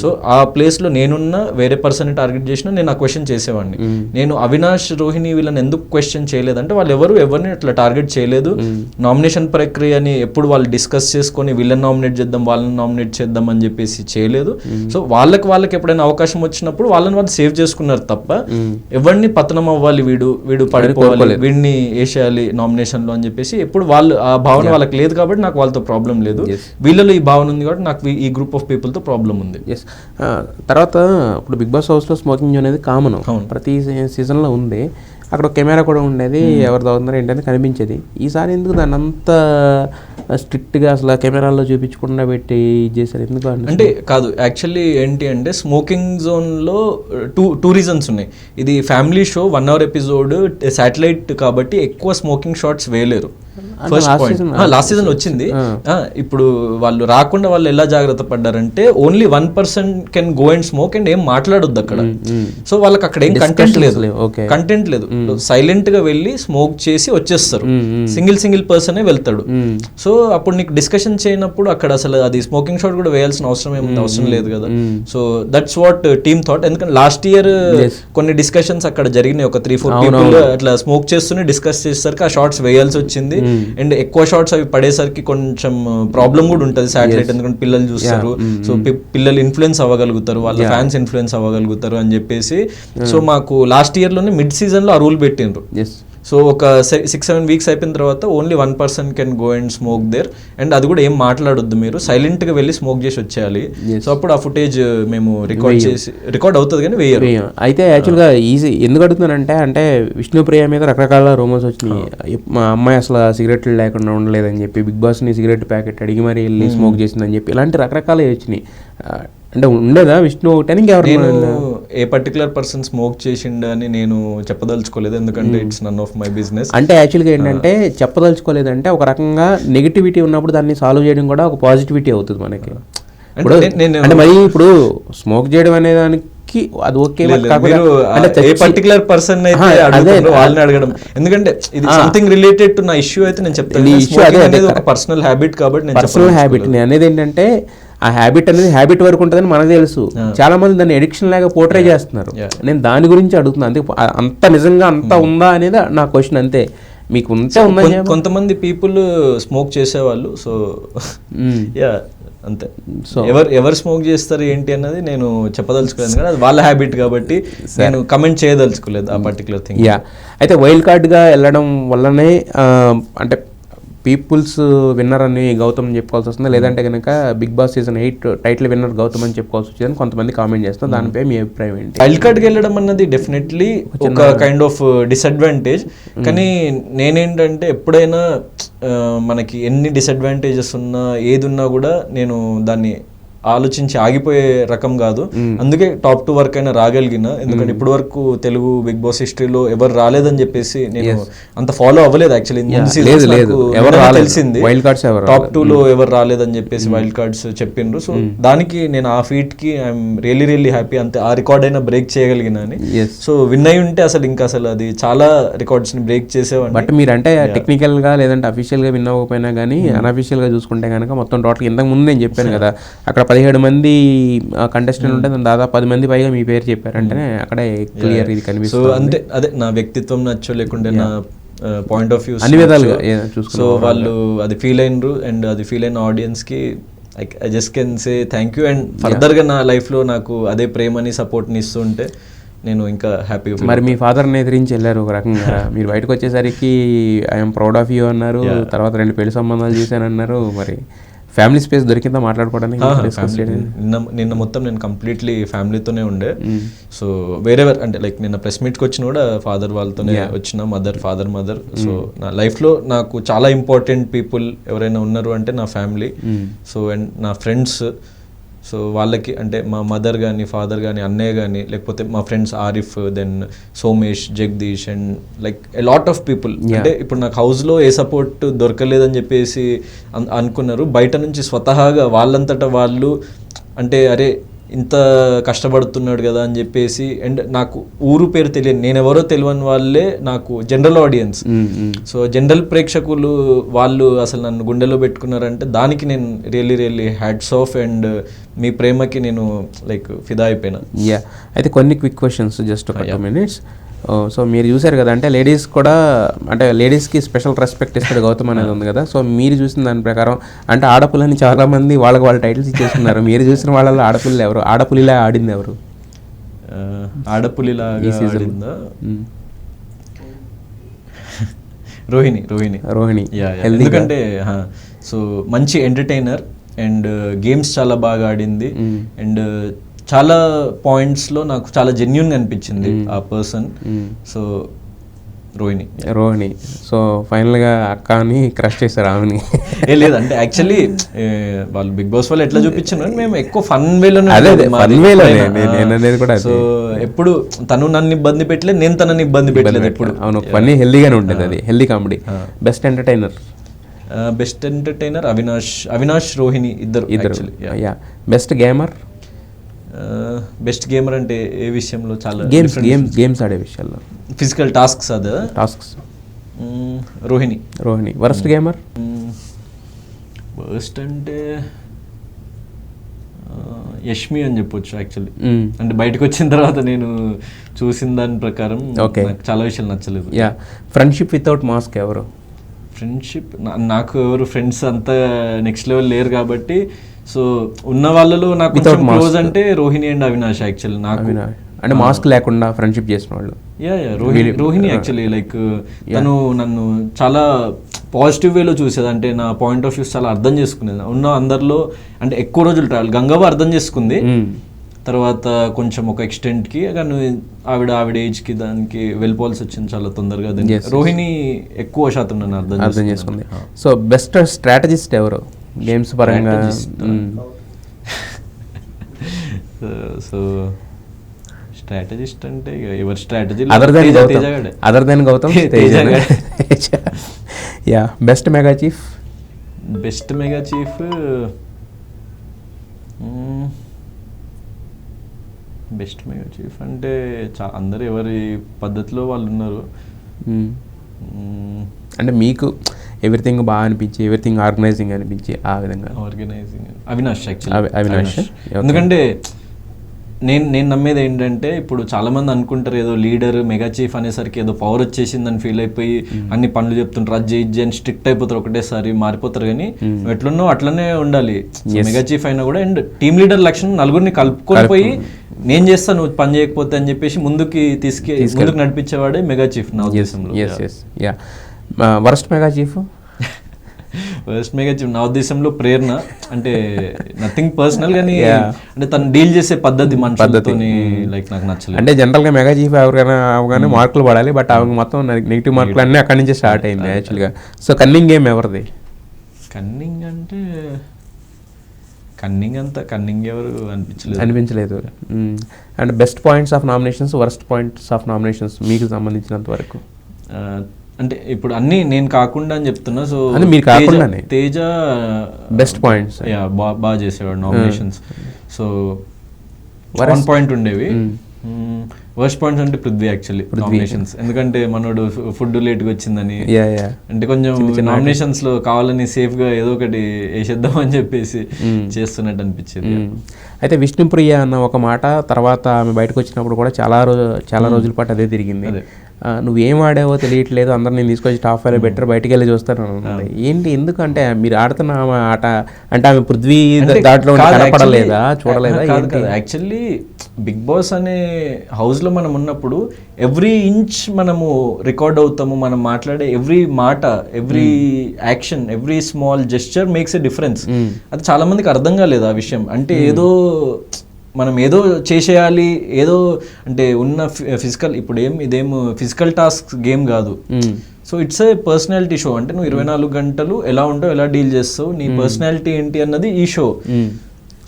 సో ఆ ప్లేస్లో నేనున్న వేరే పర్సన్ని టార్గెట్ చేసినా నేను ఆ క్వశ్చన్ చేసేవాడిని. నేను అవినాష్, రోహిణి వీళ్ళని ఎందుకు క్వశ్చన్ చేయలేదంటే వాళ్ళు ఎవరిని అట్లా టార్గెట్ చేయలేదు. నామినేషన్ ప్రక్రియని ఎప్పుడు వాళ్ళు డిస్కస్ చేసుకొని వీళ్ళని నామినేట్ చేద్దాం వాళ్ళని నామినేట్ చేద్దాం అని చెప్పేసి చేయలేదు. సో వాళ్ళకి ఎప్పుడైనా అవకాశం వచ్చినప్పుడు వాళ్ళని వాళ్ళు సేవ్ చేసుకున్నారు తప్ప ఎవరిని పతనం అవ్వాలి, వీడు పడిపోవాలి, వీడిని వేసేయాలి నామినేషన్ లో అని చెప్పేసి ఎప్పుడు వాళ్ళు ఆ భావన వాళ్ళకి లేదు. కాబట్టి నాకు వాళ్ళతో ప్రాబ్లం లేదు. వీళ్ళలో ఈ భావన ఉంది కాబట్టి నాకు ఈ గ్రూప్ ఆఫ్ పీపుల్ తో ప్రాబ్లం ఉంది. తర్వాత ఇప్పుడు బిగ్ బాస్ హౌస్ లో స్మోకింగ్ అనేది కామన్, ప్రతి సీజన్ లో ఉంది. అక్కడ ఒక కెమెరా కూడా ఉండేది, ఎవరు తాగుతున్నారు ఏంటని కనిపించేది. ఈసారి ఎందుకు దాన్ని అంత స్ట్రిక్ట్గా అసలు కెమెరాల్లో చూపించకుండా పెట్టి చేశారు ఎందుకు అంటే కాదు, యాక్చువల్లీ ఏంటి అంటే స్మోకింగ్ జోన్లో టూ రీజన్స్ ఉన్నాయి. ఇది family show 1 hour episode, satellite కాబట్టి ఎక్కువ స్మోకింగ్ షాట్స్ వేయలేరు. ఫస్ట్ పాయింట్, లాస్ట్ సీజన్ వచ్చింది. ఇప్పుడు వాళ్ళు రాకుండా వాళ్ళు ఎలా జాగ్రత్త పడ్డారంటే only 1% can go and smoke and ఏం మాట్లాడొద్దు అక్కడ. సో వాళ్ళకి అక్కడ ఏం కంటెంట్ లేదు, సైలెంట్ గా వెళ్ళి స్మోక్ చేసి వచ్చేస్తారు. సింగిల్ పర్సనే వెళ్తాడు. సో అప్పుడు నీకు డిస్కషన్ చేయనప్పుడు అక్కడ అసలు అది స్మోకింగ్ షాట్ కూడా వేయాల్సిన అవసరం లేదు కదా. So that's what team thought. ఎందుకంటే లాస్ట్ ఇయర్ కొన్ని డిస్కషన్స్ అక్కడ జరిగినాయి, ఒక 3-4 పీపుల్ అట్లా స్మోక్ చేస్తూనే డిస్కస్ చేసేసరికి ఆ షార్ట్స్ వేయాల్సి వచ్చింది. అండ్ ఎక్కువ షార్ట్స్ అవి పడేసరికి కొంచెం ప్రాబ్లం కూడా ఉంటుంది శాటిలైట్, ఎందుకంటే పిల్లలు చూస్తారు. సో పిల్లలు ఇన్ఫ్లుయెన్స్ అవ్వగలుగుతారు, వాళ్ళ ఫ్యాన్స్ ఇన్ఫ్లుయెన్స్ అవ్వగలుగుతారు అని చెప్పేసి. సో మాకు లాస్ట్ ఇయర్ లోనే మిడ్ సీజన్ లో ఆ రూల్ పెట్టిండ్రు. సో ఒక 6-7 వీక్స్ అయిపోయిన తర్వాత only 1% can go and smoke there, and అది కూడా ఏం మాట్లాడొద్దు, మీరు సైలెంట్ గా వెళ్ళి స్మోక్ చేసి వచ్చేయాలి. సో అప్పుడు ఆ ఫుటేజ్ మేము రికార్డ్ అవుతుంది కానీ వేయరు. అయితే యాక్చువల్గా ఈజీ ఎందుకు అడుగుతున్నానంటే, అంటే విష్ణుప్రియ మీద రకరకాల రూమర్స్ వచ్చినాయి. మా అమ్మాయి అసలు సిగరెట్లు లేకుండా ఉండలేదని చెప్పి, బిగ్ బాస్ని సిగరెట్ ప్యాకెట్ అడిగి మరి వెళ్ళి స్మోక్ చేసిందని చెప్పి, ఇలాంటి రకరకాలు వచ్చినాయి. అంటే ఉండదా విష్ణు ఒకటి ఎవరు ఏ పర్టికులర్ పర్సన్ స్మోక్ చేసిండు అని నేను చెప్పదలుచుకోలేదు, ఎందుకంటే it's none of my business. అంటే యాక్చువల్గా ఏంటంటే చెప్పదలుచుకోలేదంటే ఒక రకంగా నెగిటివిటీ ఉన్నప్పుడు దాన్ని సాల్వ్ చేయడం కూడా ఒక పాజిటివిటీ అవుతుంది మనకి. అంటే మరి ఇప్పుడు స్మోక్ చేయడం అనే దానికి అది ఓకే, ఏ పర్టికులర్ పర్సన్ అయితే వాళ్ళని అడగడం, ఎందుకంటే ఇది సంథింగ్ రిలేటెడ్ టు నా ఇష్యూ అయితే నేను చెప్తాను. ఈ ఇష్యూ అనేది ఒక పర్సనల్ హ్యాబిట్ కాబట్టి నేను పర్సనల్ హ్యాబిట్ అనేది ఏంటంటే ఆ హ్యాబిట్ అనేది హ్యాబిట్ వరకు ఉంటుందని మనకు తెలుసు. చాలా మంది దాన్ని ఎడిక్షన్ లాగా పోర్ట్రే చేస్తున్నారు. నేను దాని గురించి అడుగుతున్నాను, అంతే. అంత నిజంగా అంత ఉందా అనేది నా క్వశ్చన్, అంతే. మీకు ఉంటే ఉందని కొంతమంది పీపుల్ స్మోక్ చేసేవాళ్ళు. సో యా అంతే. సో ఎవరు స్మోక్ చేస్తారు ఏంటి అన్నది నేను చెప్పదలుచుకోలేదు, కానీ అది వాళ్ళ హ్యాబిట్ కాబట్టి నేను కమెంట్ చేయదలుచుకోలేదు ఆ పర్టికులర్ థింగ్. యా, అయితే వైల్డ్ కార్డ్గా వెళ్ళడం వల్లనే అంటే పీపుల్స్ విన్నర్ అని గౌతమ్ చెప్పుకోవాల్సి వస్తుంది, లేదంటే కనుక Bigg Boss season 8 title winner Gautam అని చెప్పుకోవాల్సి వచ్చిందని కొంతమంది కామెంట్ చేస్తారు. దానిపై మీ అభిప్రాయం ఏంటి? వైల్డ్ కార్డ్కి వెళ్ళడం అన్నది డెఫినెట్లీ ఒక కైండ్ ఆఫ్ డిసడ్వాంటేజ్, కానీ నేనేంటంటే ఎప్పుడైనా మనకి ఎన్ని డిసడ్వాంటేజెస్ ఉన్నా ఏది ఉన్నా కూడా నేను దాన్ని ఆలోచించి ఆగిపోయే రకం కాదు. అందుకే టాప్ 2 వరకు అయినా రాగలిగిన, ఎందుకంటే ఇప్పటి వరకు తెలుగు బిగ్ బాస్ హిస్టరీలో ఎవరు రాలేదని చెప్పేసి నేను అంత ఫాలో అవ్వలేదు. యాక్చువల్లీ తెలిసింది టాప్ 2లో ఎవరు రాలేదని చెప్పేసి వైల్డ్ కార్డ్స్ చెప్పిండ్రు. సో దానికి నేను ఆ ఫీట్ కి ఐఎమ్ రియల్లీ హ్యాపీ. అంతే, ఆ రికార్డ్ అయినా బ్రేక్ చేయగలిగిన అని. సో విన్ అయి ఉంటే అసలు అది చాలా రికార్డ్స్ ని బ్రేక్ చేసేవాడిని. బట్ మీరు అంటే టెక్నికల్ గా లేదంటే అఫీషియల్ గా విన్ అవ్వకపోయినా కానీ అన్అఫీషియల్ గా చూసుకుంటే కనుక మొత్తం టోటల్ ఇంతకు ముందు నేను చెప్పాను కదా, అక్కడ 17 మంది కంటెస్టెంట్ ఉంటే దాదాపు 10 మంది పైగా మీ పేరు చెప్పారంటేనే అక్కడే క్లియర్ ఇది కనిపిస్తుంది. అంతే, అదే నా వ్యక్తిత్వం నచ్చో లేకుంటే నా పాయింట్ ఆఫ్ వ్యూ అన్ని విధాలుగా. సో వాళ్ళు అది ఫీల్ అయినరు, అండ్ అది ఫీల్ అయిన ఆడియన్స్ కి I just can say thank you. And further గా నా లైఫ్ లో నాకు అదే ప్రేమని సపోర్ట్ని ఇస్తుంటే నేను ఇంకా హ్యాపీగా. మరి మీ ఫాదర్ని ఎదిరించి వెళ్ళారు ఒక రకంగా, మీరు బయటకు వచ్చేసరికి ఐఎమ్ ప్రౌడ్ ఆఫ్ యూ అన్నారు, తర్వాత 2 పెళ్లి సంబంధాలు చేశానన్నారు. మరి ఫ్యామిలీ స్పేస్ దొరికిందా మాట్లాడుకోవడానికి? నిన్న మొత్తం నేను కంప్లీట్లీ ఫ్యామిలీతోనే ఉండే. సో వేరెవర్ అంటే లైక్ నిన్న ప్రెస్ మీట్కి వచ్చిన కూడా ఫాదర్ వాళ్ళతోనే వచ్చిన, మదర్. సో నా లైఫ్లో నాకు చాలా ఇంపార్టెంట్ పీపుల్ ఎవరైనా ఉన్నారు అంటే నా ఫ్యామిలీ. సో అండ్ నా ఫ్రెండ్స్. సో వాళ్ళకి అంటే మా మదర్ కానీ ఫాదర్ కానీ అన్నయ్య కానీ, లేకపోతే మా friends Arif, then Somesh, Jagadish, and like a lot of people. అంటే ఇప్పుడు నాకు హౌస్లో ఏ సపోర్ట్ దొరకలేదని చెప్పేసి అనుకున్నారు. బయట నుంచి స్వతహాగా వాళ్ళంతటా వాళ్ళు అంటే అరే ఇంత కష్టపడుతున్నాడు కదా అని చెప్పేసి, అండ్ నాకు ఊరు పేరు తెలియని, నేనెవరో తెలియని వాళ్ళే నాకు జనరల్ ఆడియన్స్. సో జనరల్ ప్రేక్షకులు వాళ్ళు అసలు నన్ను గుండెలో పెట్టుకున్నారంటే దానికి నేను రియల్లీ హ్యాట్స్ ఆఫ్. అండ్ మీ ప్రేమకి నేను లైక్ ఫిదా అయిపోయినా. యా, అయితే కొన్ని క్విక్ క్వశ్చన్స్, జస్ట్ ఒక 2 minutes. సో మీరు చూసారు కదా, అంటే లేడీస్ కూడా అంటే లేడీస్కి స్పెషల్ రెస్పెక్ట్ ఇస్తాడు గౌతమ్ అనేది ఉంది కదా. సో మీరు చూసిన దాని ప్రకారం అంటే ఆడపుల్లని చాలామంది వాళ్ళ టైటిల్స్ ఇచ్చేస్తున్నారు. మీరు చూసిన వాళ్ళలో ఆడపుల్లు ఎవరు, ఆడపులిలా ఆడింది ఎవరు? ఆడపులిలా ఆడిందా రోహిణి. ఎందుకంటే సో మంచి ఎంటర్టైనర్ అండ్ గేమ్స్ చాలా బాగా ఆడింది. అండ్ చాలా పాయింట్స్లో నాకు చాలా జెన్యున్గా అనిపించింది ఆ పర్సన్. సో రోహిణి. సో ఫైనల్గా అక్కని క్రష్ చేశారు ఆమెని. లేదంటే యాక్చువల్లీ వాళ్ళు బిగ్ బాస్ వాళ్ళు ఎట్లా చూపించారు, మేము ఎక్కువ ఫన్ వేలోనే. సో ఎప్పుడు తను నన్ను ఇబ్బంది పెట్టలేదు, నేను తనని ఇబ్బంది పెట్టలేదు ఎప్పుడు. అవును, ఫన్నీ హెల్దీగానే ఉంటుంది, అది healthy comedy. Best entertainer Avinash Rohini ఇద్దరు. బెస్ట్ గేమర్ అంటే ఏ విషయంలో? చాలా గేమ్స్ ఆడే విషయాల్లో, physical tasks Rohini. Worst gamer? Worst అంటే యష్మి అని చెప్పొచ్చు యాక్చువల్లీ. అంటే బయటకు వచ్చిన తర్వాత నేను చూసిన దాని ప్రకారం నాకు చాలా విషయాలు నచ్చలేదు. ఫ్రెండ్షిప్ వితౌట్ మాస్క్ ఎవరు? ఫ్రెండ్షిప్ నాకు ఎవరు ఫ్రెండ్స్ అంతా నెక్స్ట్ లెవెల్ లేరు కాబట్టి, సో ఉన్న వాళ్ళలో నాకు క్లోజ్ అంటే రోహిణి అండ్ అవినాష్ యాక్చువల్లీ. నాకు అంటే మాస్క్ లేకుండా ఫ్రెండ్షిప్ చేసిన వాళ్ళు. రోహిణి యాక్చువల్లీ లైక్ తను నన్ను చాలా పాజిటివ్ వేలో చూసేది, అంటే నా పాయింట్ ఆఫ్ వ్యూస్ చాలా అర్థం చేసుకునేది. ఉన్న అందరిలో అంటే ఎక్కువ రోజులు ట్రావెల్ గంగవ్వ అర్థం చేసుకుంది, తర్వాత కొంచెం ఒక ఎక్స్టెంట్కి, కానీ ఆవిడ ఏజ్కి దానికి వెళ్ళిపోవాల్సి వచ్చింది చాలా తొందరగా. రోహిణి ఎక్కువ శాతం నన్ను అర్థం చేసుకుంది. సో బెస్ట్ స్ట్రాటజిస్ట్ ఎవరు గేమ్స్ పరంగా? సో స్ట్రాటజిస్ట్ అంటే ఎవరి strategy other than Gautam. Yeah best mega chief? Best mega chief అంటే అందరు ఎవరి పద్ధతిలో వాళ్ళు ఉన్నారు. అంటే మీకు ఎవ్రీథింగ్ బాగా అనిపించి, ఎవ్రీథింగ్ ఆర్గనైజింగ్ అనిపించి ఆ విధంగా? అవినాష్ యాక్చువల్లీ. ఎందుకంటే నేను నమ్మేది ఏంటంటే, ఇప్పుడు చాలా మంది అనుకుంటారు ఏదో లీడర్ మెగా చీఫ్ అనేసరికి ఏదో పవర్ వచ్చేసిందని ఫీల్ అయిపోయి అన్ని పనులు చెప్తుంటారు, అది అని స్ట్రిక్ట్ అయిపోతారు, ఒకటేసారి మారిపోతారు. కానీ ఎట్లున్నావు అట్లనే ఉండాలి. మెగా చీఫ్ అయినా కూడా అండ్ టీమ్ లీడర్ లక్షణం నలుగురిని కలుపుకొని పోయి నేను చేస్తాను నువ్వు పని చేయకపోతే అని చెప్పేసి ముందుకు నడిపించేవాడే మెగా చీఫ్ నా ఉద్దేశంలో. Worst mega chief? Worst mega chief నా ఉద్దేశంలో ప్రేరణ. అంటే నథింగ్ పర్సనల్, కానీ అంటే తను డీల్ చేసే పద్ధతి మనుషులతోని లైక్ నాకు నచ్చలేదు. అంటే జనరల్గా మెగా చీఫ్ ఎవరికైనా అవగానే మార్కులు పడాలి, బట్ ఆమె మొత్తం నెగిటివ్ మార్కులు అన్నీ అక్కడి నుంచే స్టార్ట్ అయింది యాక్చువల్గా. సో కన్నింగ్ గేమ్ ఎవరిది? కన్నింగ్ అంటే కన్నింగ్ ఎవరు అనిపించలేదు. And best points of nominations, worst points of nominations మీకు సంబంధించినంత వరకు? అంటే ఇప్పుడు అన్ని నేను కాకుండా అని చెప్తున్నా. సో మీరు కాకుండానే తేజ బెస్ట్ పాయింట్స్ బాగా చేసేవాడు నామినేషన్స్. సో 1 పాయింట్ ఉండేవి. వర్స్ట్ పాయింట్స్ అంటే పృథ్వీ యాక్చువల్లీ నామినేషన్స్. ఎందుకంటే మనోడు ఫుడ్ లేట్గా వచ్చిందని, అంటే కొంచెం నామినేషన్స్ లో కావాలని సేఫ్ గా ఏదో ఒకటి వేసేద్దాం అని చెప్పేసి చేస్తున్నట్టు అనిపించింది. అయితే విష్ణుప్రియ అన్న ఒక మాట తర్వాత ఆమె బయటకు వచ్చినప్పుడు కూడా చాలా రోజుల పాటు అదే తిరిగింది. నువ్వేం ఆడావో తెలియట్లేదు, అందరు నేను తీసుకొచ్చి టాప్ 5 బెటర్ బయటికి వెళ్ళి చూస్తాను అన్నది. ఏంటి ఎందుకంటే మీరు ఆడుతున్న ఆమె ఆట అంటే ఆమె పృథ్వీ దాంట్లో కనపడలేదా, చూడలేదా? యాక్చువల్లీ బిగ్ బాస్ అనే హౌస్ లో మనం ఉన్నప్పుడు ఎవ్రీ ఇంచ్ మనము రికార్డ్ అవుతాము. మనం మాట్లాడే ఎవ్రీ మాట, every action, every small gesture makes a difference. అది చాలా మందికి అర్థం కాలేదు ఆ విషయం. అంటే ఏదో మనం ఏదో చేసేయాలి, ఏదో అంటే ఉన్న ఫిజికల్ ఇప్పుడు ఇదేం ఫిజికల్ టాస్క్ గేమ్ కాదు. So it's a personality show. అంటే నువ్వు 24 గంటలు ఎలా ఉంటావు, ఎలా డీల్ చేస్తావు, నీ పర్సనాలిటీ ఏంటి అన్నది ఈ షో.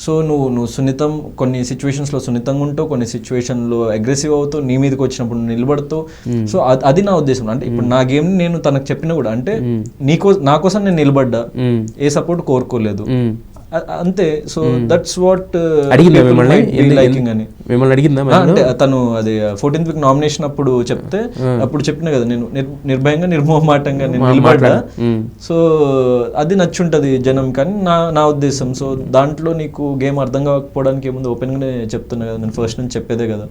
సో నువ్వు సున్నితం, కొన్ని సిచ్యువేషన్స్లో సున్నితంగా ఉంటావు, కొన్ని సిచ్యువేషన్లో అగ్రెసివ్ అవుతావు, నీ మీదకి వచ్చినప్పుడు నిలబడతావు. సో అది నా ఉద్దేశం. అంటే ఇప్పుడు నా గేమ్ నేను తనకు చెప్పినా కూడా, అంటే నా కోసం నేను నిలబడ్డా, ఏ సపోర్ట్ కోరుకోలేదు అంతే. సో దట్స్ వాట్ లైకింగ్ అని మిమ్మల్ని అడిగిందా? అంటే తను అది 14th వీక్ నామినేషన్ అప్పుడు చెప్తే అప్పుడు చెప్పినా కదా, నేను నిర్భయంగా నిర్మోహమాటంగా నేను నిలబడ్డా. సో అది నచ్చుంటది జనం, కానీ నా ఉద్దేశం. సో దాంట్లో నీకు గేమ్ అర్థం కాకపోవడానికి ఏముంది, ఓపెన్ గానే చెప్తున్నా కదా, నేను ఫస్ట్ నుంచి చెప్పేదే కదా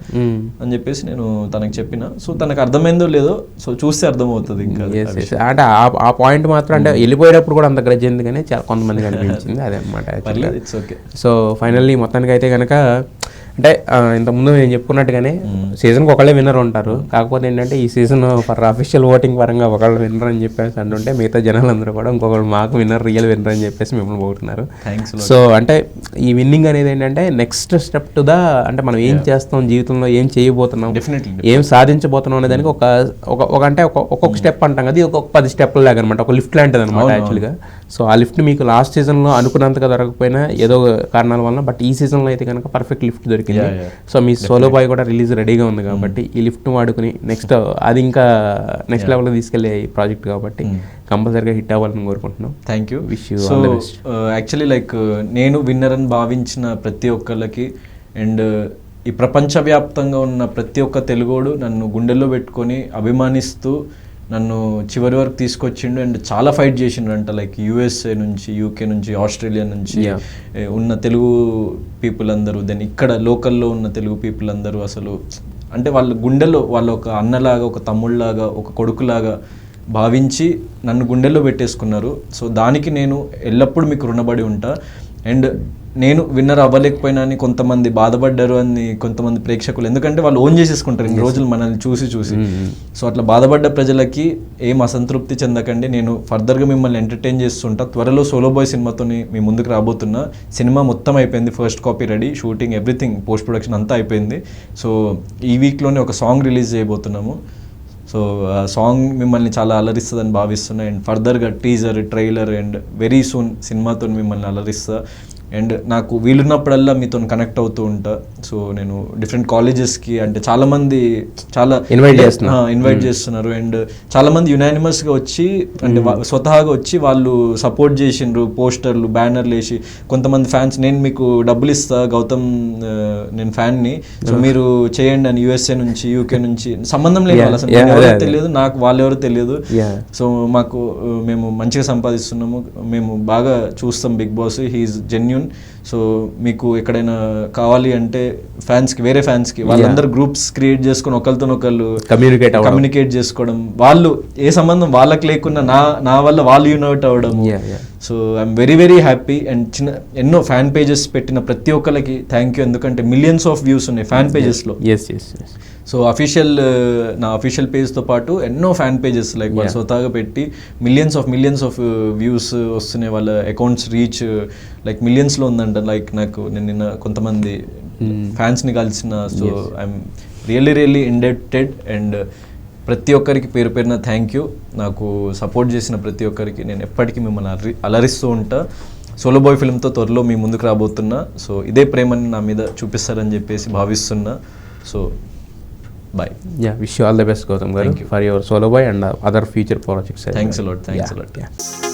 అని చెప్పేసి నేను తనకు చెప్పిన. సో తనకు అర్థమైందో లేదో, సో చూస్తే అర్థమవుతుంది. ఇంకా అంటే ఆ పాయింట్ మాత్రం అంటే వెళ్ళిపోయేటప్పుడు కూడా అంత గ్రజ్ ఉంది, కానీ చాలా కొంతమందికి అనిపించింది అదే అనమాట. సో ఫైనల్లీ మొత్తానికి అయితే కనుక అంటే ఇంతకుముందు నేను చెప్పుకున్నట్టుగానే సీజన్కి ఒకళ్ళే విన్నర్ ఉంటారు. కాకపోతే ఏంటంటే ఈ సీజన్ ఫర్ అఫీషియల్ ఓటింగ్ పరంగా ఒకళ్ళు విన్నర్ అని చెప్పేసి అంటుంటే మిగతా జనాలందరూ కూడా ఇంకొకళ్ళు మాకు విన్నర్ రియల్ విన్నర్ అని చెప్పేసి మిమ్మల్ని పోతున్నారు. సో అంటే ఈ విన్నింగ్ అనేది ఏంటంటే నెక్స్ట్ స్టెప్ టు ద అంటే మనం ఏం చేస్తాం జీవితంలో, ఏం చేయబోతున్నాం, ఏం సాధించబోతున్నాం అనే దానికి ఒక అంటే ఒక్కొక్క స్టెప్ అంటాం కదా, ఒక్కొక్క 10 స్టెప్పులు లాగా అనమాట, ఒక లిఫ్ట్ లాంటిది అనమాట యాక్చువల్గా. సో ఆ లిఫ్ట్ మీకు లాస్ట్ సీజన్లో అనుకున్నంతగా దొరకకపోయినా ఏదో కారణాల వల్ల, బట్ ఈ సీజన్లో అయితే కనుక పర్ఫెక్ట్ లిఫ్ట్ దొరికింది. సో మీ సోలో బాయ్ కూడా రిలీజ్ రెడీగా ఉంది కాబట్టి ఈ లిఫ్ట్ వాడుకుని నెక్స్ట్ అది ఇంకా నెక్స్ట్ లెవెల్లో తీసుకెళ్లే ప్రాజెక్ట్ కాబట్టి కంపల్సరీగా హిట్ అవ్వాలని కోరుకుంటున్నాం. Thank you. Wish you so actually like నేను విన్నర్ అని భావించిన ప్రతి ఒక్కళ్ళకి అండ్ ఈ ప్రపంచవ్యాప్తంగా ఉన్న ప్రతి ఒక్క తెలుగోడు నన్ను గుండెల్లో పెట్టుకొని అభిమానిస్తూ నన్ను చివరి వరకు తీసుకొచ్చిండు అండ్ చాలా ఫైట్ చేసిండు అంట. లైక్ యూఎస్ఏ నుంచి, యూకే నుంచి, ఆస్ట్రేలియా నుంచి ఉన్న తెలుగు పీపుల్ అందరూ, దెన్ ఇక్కడ లోకల్లో ఉన్న తెలుగు పీపుల్ అందరూ అసలు అంటే వాళ్ళ గుండెల్లో వాళ్ళు ఒక అన్నలాగా, ఒక తమ్ముళ్ళలాగా, ఒక కొడుకులాగా భావించి నన్ను గుండెల్లో పెట్టేసుకున్నారు. సో దానికి నేను ఎల్లప్పుడూ మీకు రుణపడి ఉంటా. అండ్ నేను విన్నర్ అవ్వలేకపోయినా అని కొంతమంది బాధపడ్డారు అని కొంతమంది ప్రేక్షకులు, ఎందుకంటే వాళ్ళు ఓన్ చేసేసుకుంటారు ఇన్ని రోజులు మనల్ని చూసి. సో అట్లా బాధపడ్డ ప్రజలకి ఏం అసంతృప్తి చెందకండి. నేను ఫర్దర్గా మిమ్మల్ని ఎంటర్టైన్ చేస్తుంటా. త్వరలో సోలో బాయ్ సినిమాతో మీ ముందుకు రాబోతున్నా. సినిమా మొత్తం అయిపోయింది, first copy ready, shooting everything, post production అంతా అయిపోయింది. సో ఈ వీక్లోనే ఒక సాంగ్ రిలీజ్ చేయబోతున్నాము. సో ఆ సాంగ్ మిమ్మల్ని చాలా అలరిస్తుందని భావిస్తున్నా. అండ్ ఫర్దర్గా teaser, trailer and very soon సినిమాతో మిమ్మల్ని అలరిస్తా. అండ్ నాకు వీలున్నప్పుడల్లా మీతో కనెక్ట్ అవుతూ ఉంటా. సో నేను డిఫరెంట్ కాలేజెస్కి అంటే చాలామంది చాలా ఇన్వైట్ చేస్తున్నారు అండ్ చాలామంది యునానిమస్గా వచ్చి అంటే స్వతహాగా వచ్చి వాళ్ళు సపోర్ట్ చేసిండ్రు, పోస్టర్లు, బ్యానర్లు వేసి. కొంతమంది ఫ్యాన్స్ నేను మీకు డబ్బులు ఇస్తా గౌతమ్, నేను ఫ్యాన్ని, సో మీరు చేయండి అని యూఎస్ఏ నుంచి, యూకే నుంచి, సంబంధం లేదు వాళ్ళు, అసలు ఎవరో తెలియదు నాకు, వాళ్ళు ఎవరో తెలియదు. సో మాకు మేము మంచిగా సంపాదిస్తున్నాము, మేము బాగా చూస్తాం Bigg Boss, he's genuine. So మీకు ఎక్కడైనా కావాలి అంటే ఫ్యాన్స్కి, వేరే ఫ్యాన్స్కి, వాళ్ళందరూ గ్రూప్స్ క్రియేట్ చేసుకొని ఒకరితో ఒకళ్ళు కమ్యూనికేట్ చేసుకోవడం, వాళ్ళు ఏ సంబంధం వాళ్ళకి లేకుండా నా వల్ల వాళ్ళు యూనైట్ అవ్వడము. So I'm very very happy. And ఎన్నో ఫ్యాన్ పేజెస్ పెట్టిన ప్రతి ఒక్కరికి థ్యాంక్ యూ, ఎందుకంటే మిలియన్స్ ఆఫ్ వ్యూస్ ఉన్నాయి ఫ్యాన్ పేజెస్లో. సో నా అఫీషియల్ పేజ్తో పాటు ఎన్నో ఫ్యాన్ పేజెస్ లైక్ వాళ్ళు స్వతహాగా పెట్టి మిలియన్స్ ఆఫ్ వ్యూస్ వస్తున్నాయి, వాళ్ళ అకౌంట్స్ రీచ్ లైక్ మిలియన్స్లో ఉందంట. లైక్ నేను నిన్న కొంతమంది ఫ్యాన్స్ని కలిసిన. So I'm really indebted and ప్రతి ఒక్కరికి పేరు పేరున థ్యాంక్ యూ. నాకు సపోర్ట్ చేసిన ప్రతి ఒక్కరికి నేను ఎప్పటికీ మిమ్మల్ని అలరిస్తూ ఉంటా. సోలో బాయ్ ఫిల్మ్తో త్వరలో మీ ముందుకు రాబోతున్నా. సో ఇదే ప్రేమని నా మీద చూపిస్తారని చెప్పేసి భావిస్తున్నా. So bye. Yeah, wish you all the best, Gautam garu, for your solo boy and other future projects. Thanks a lot.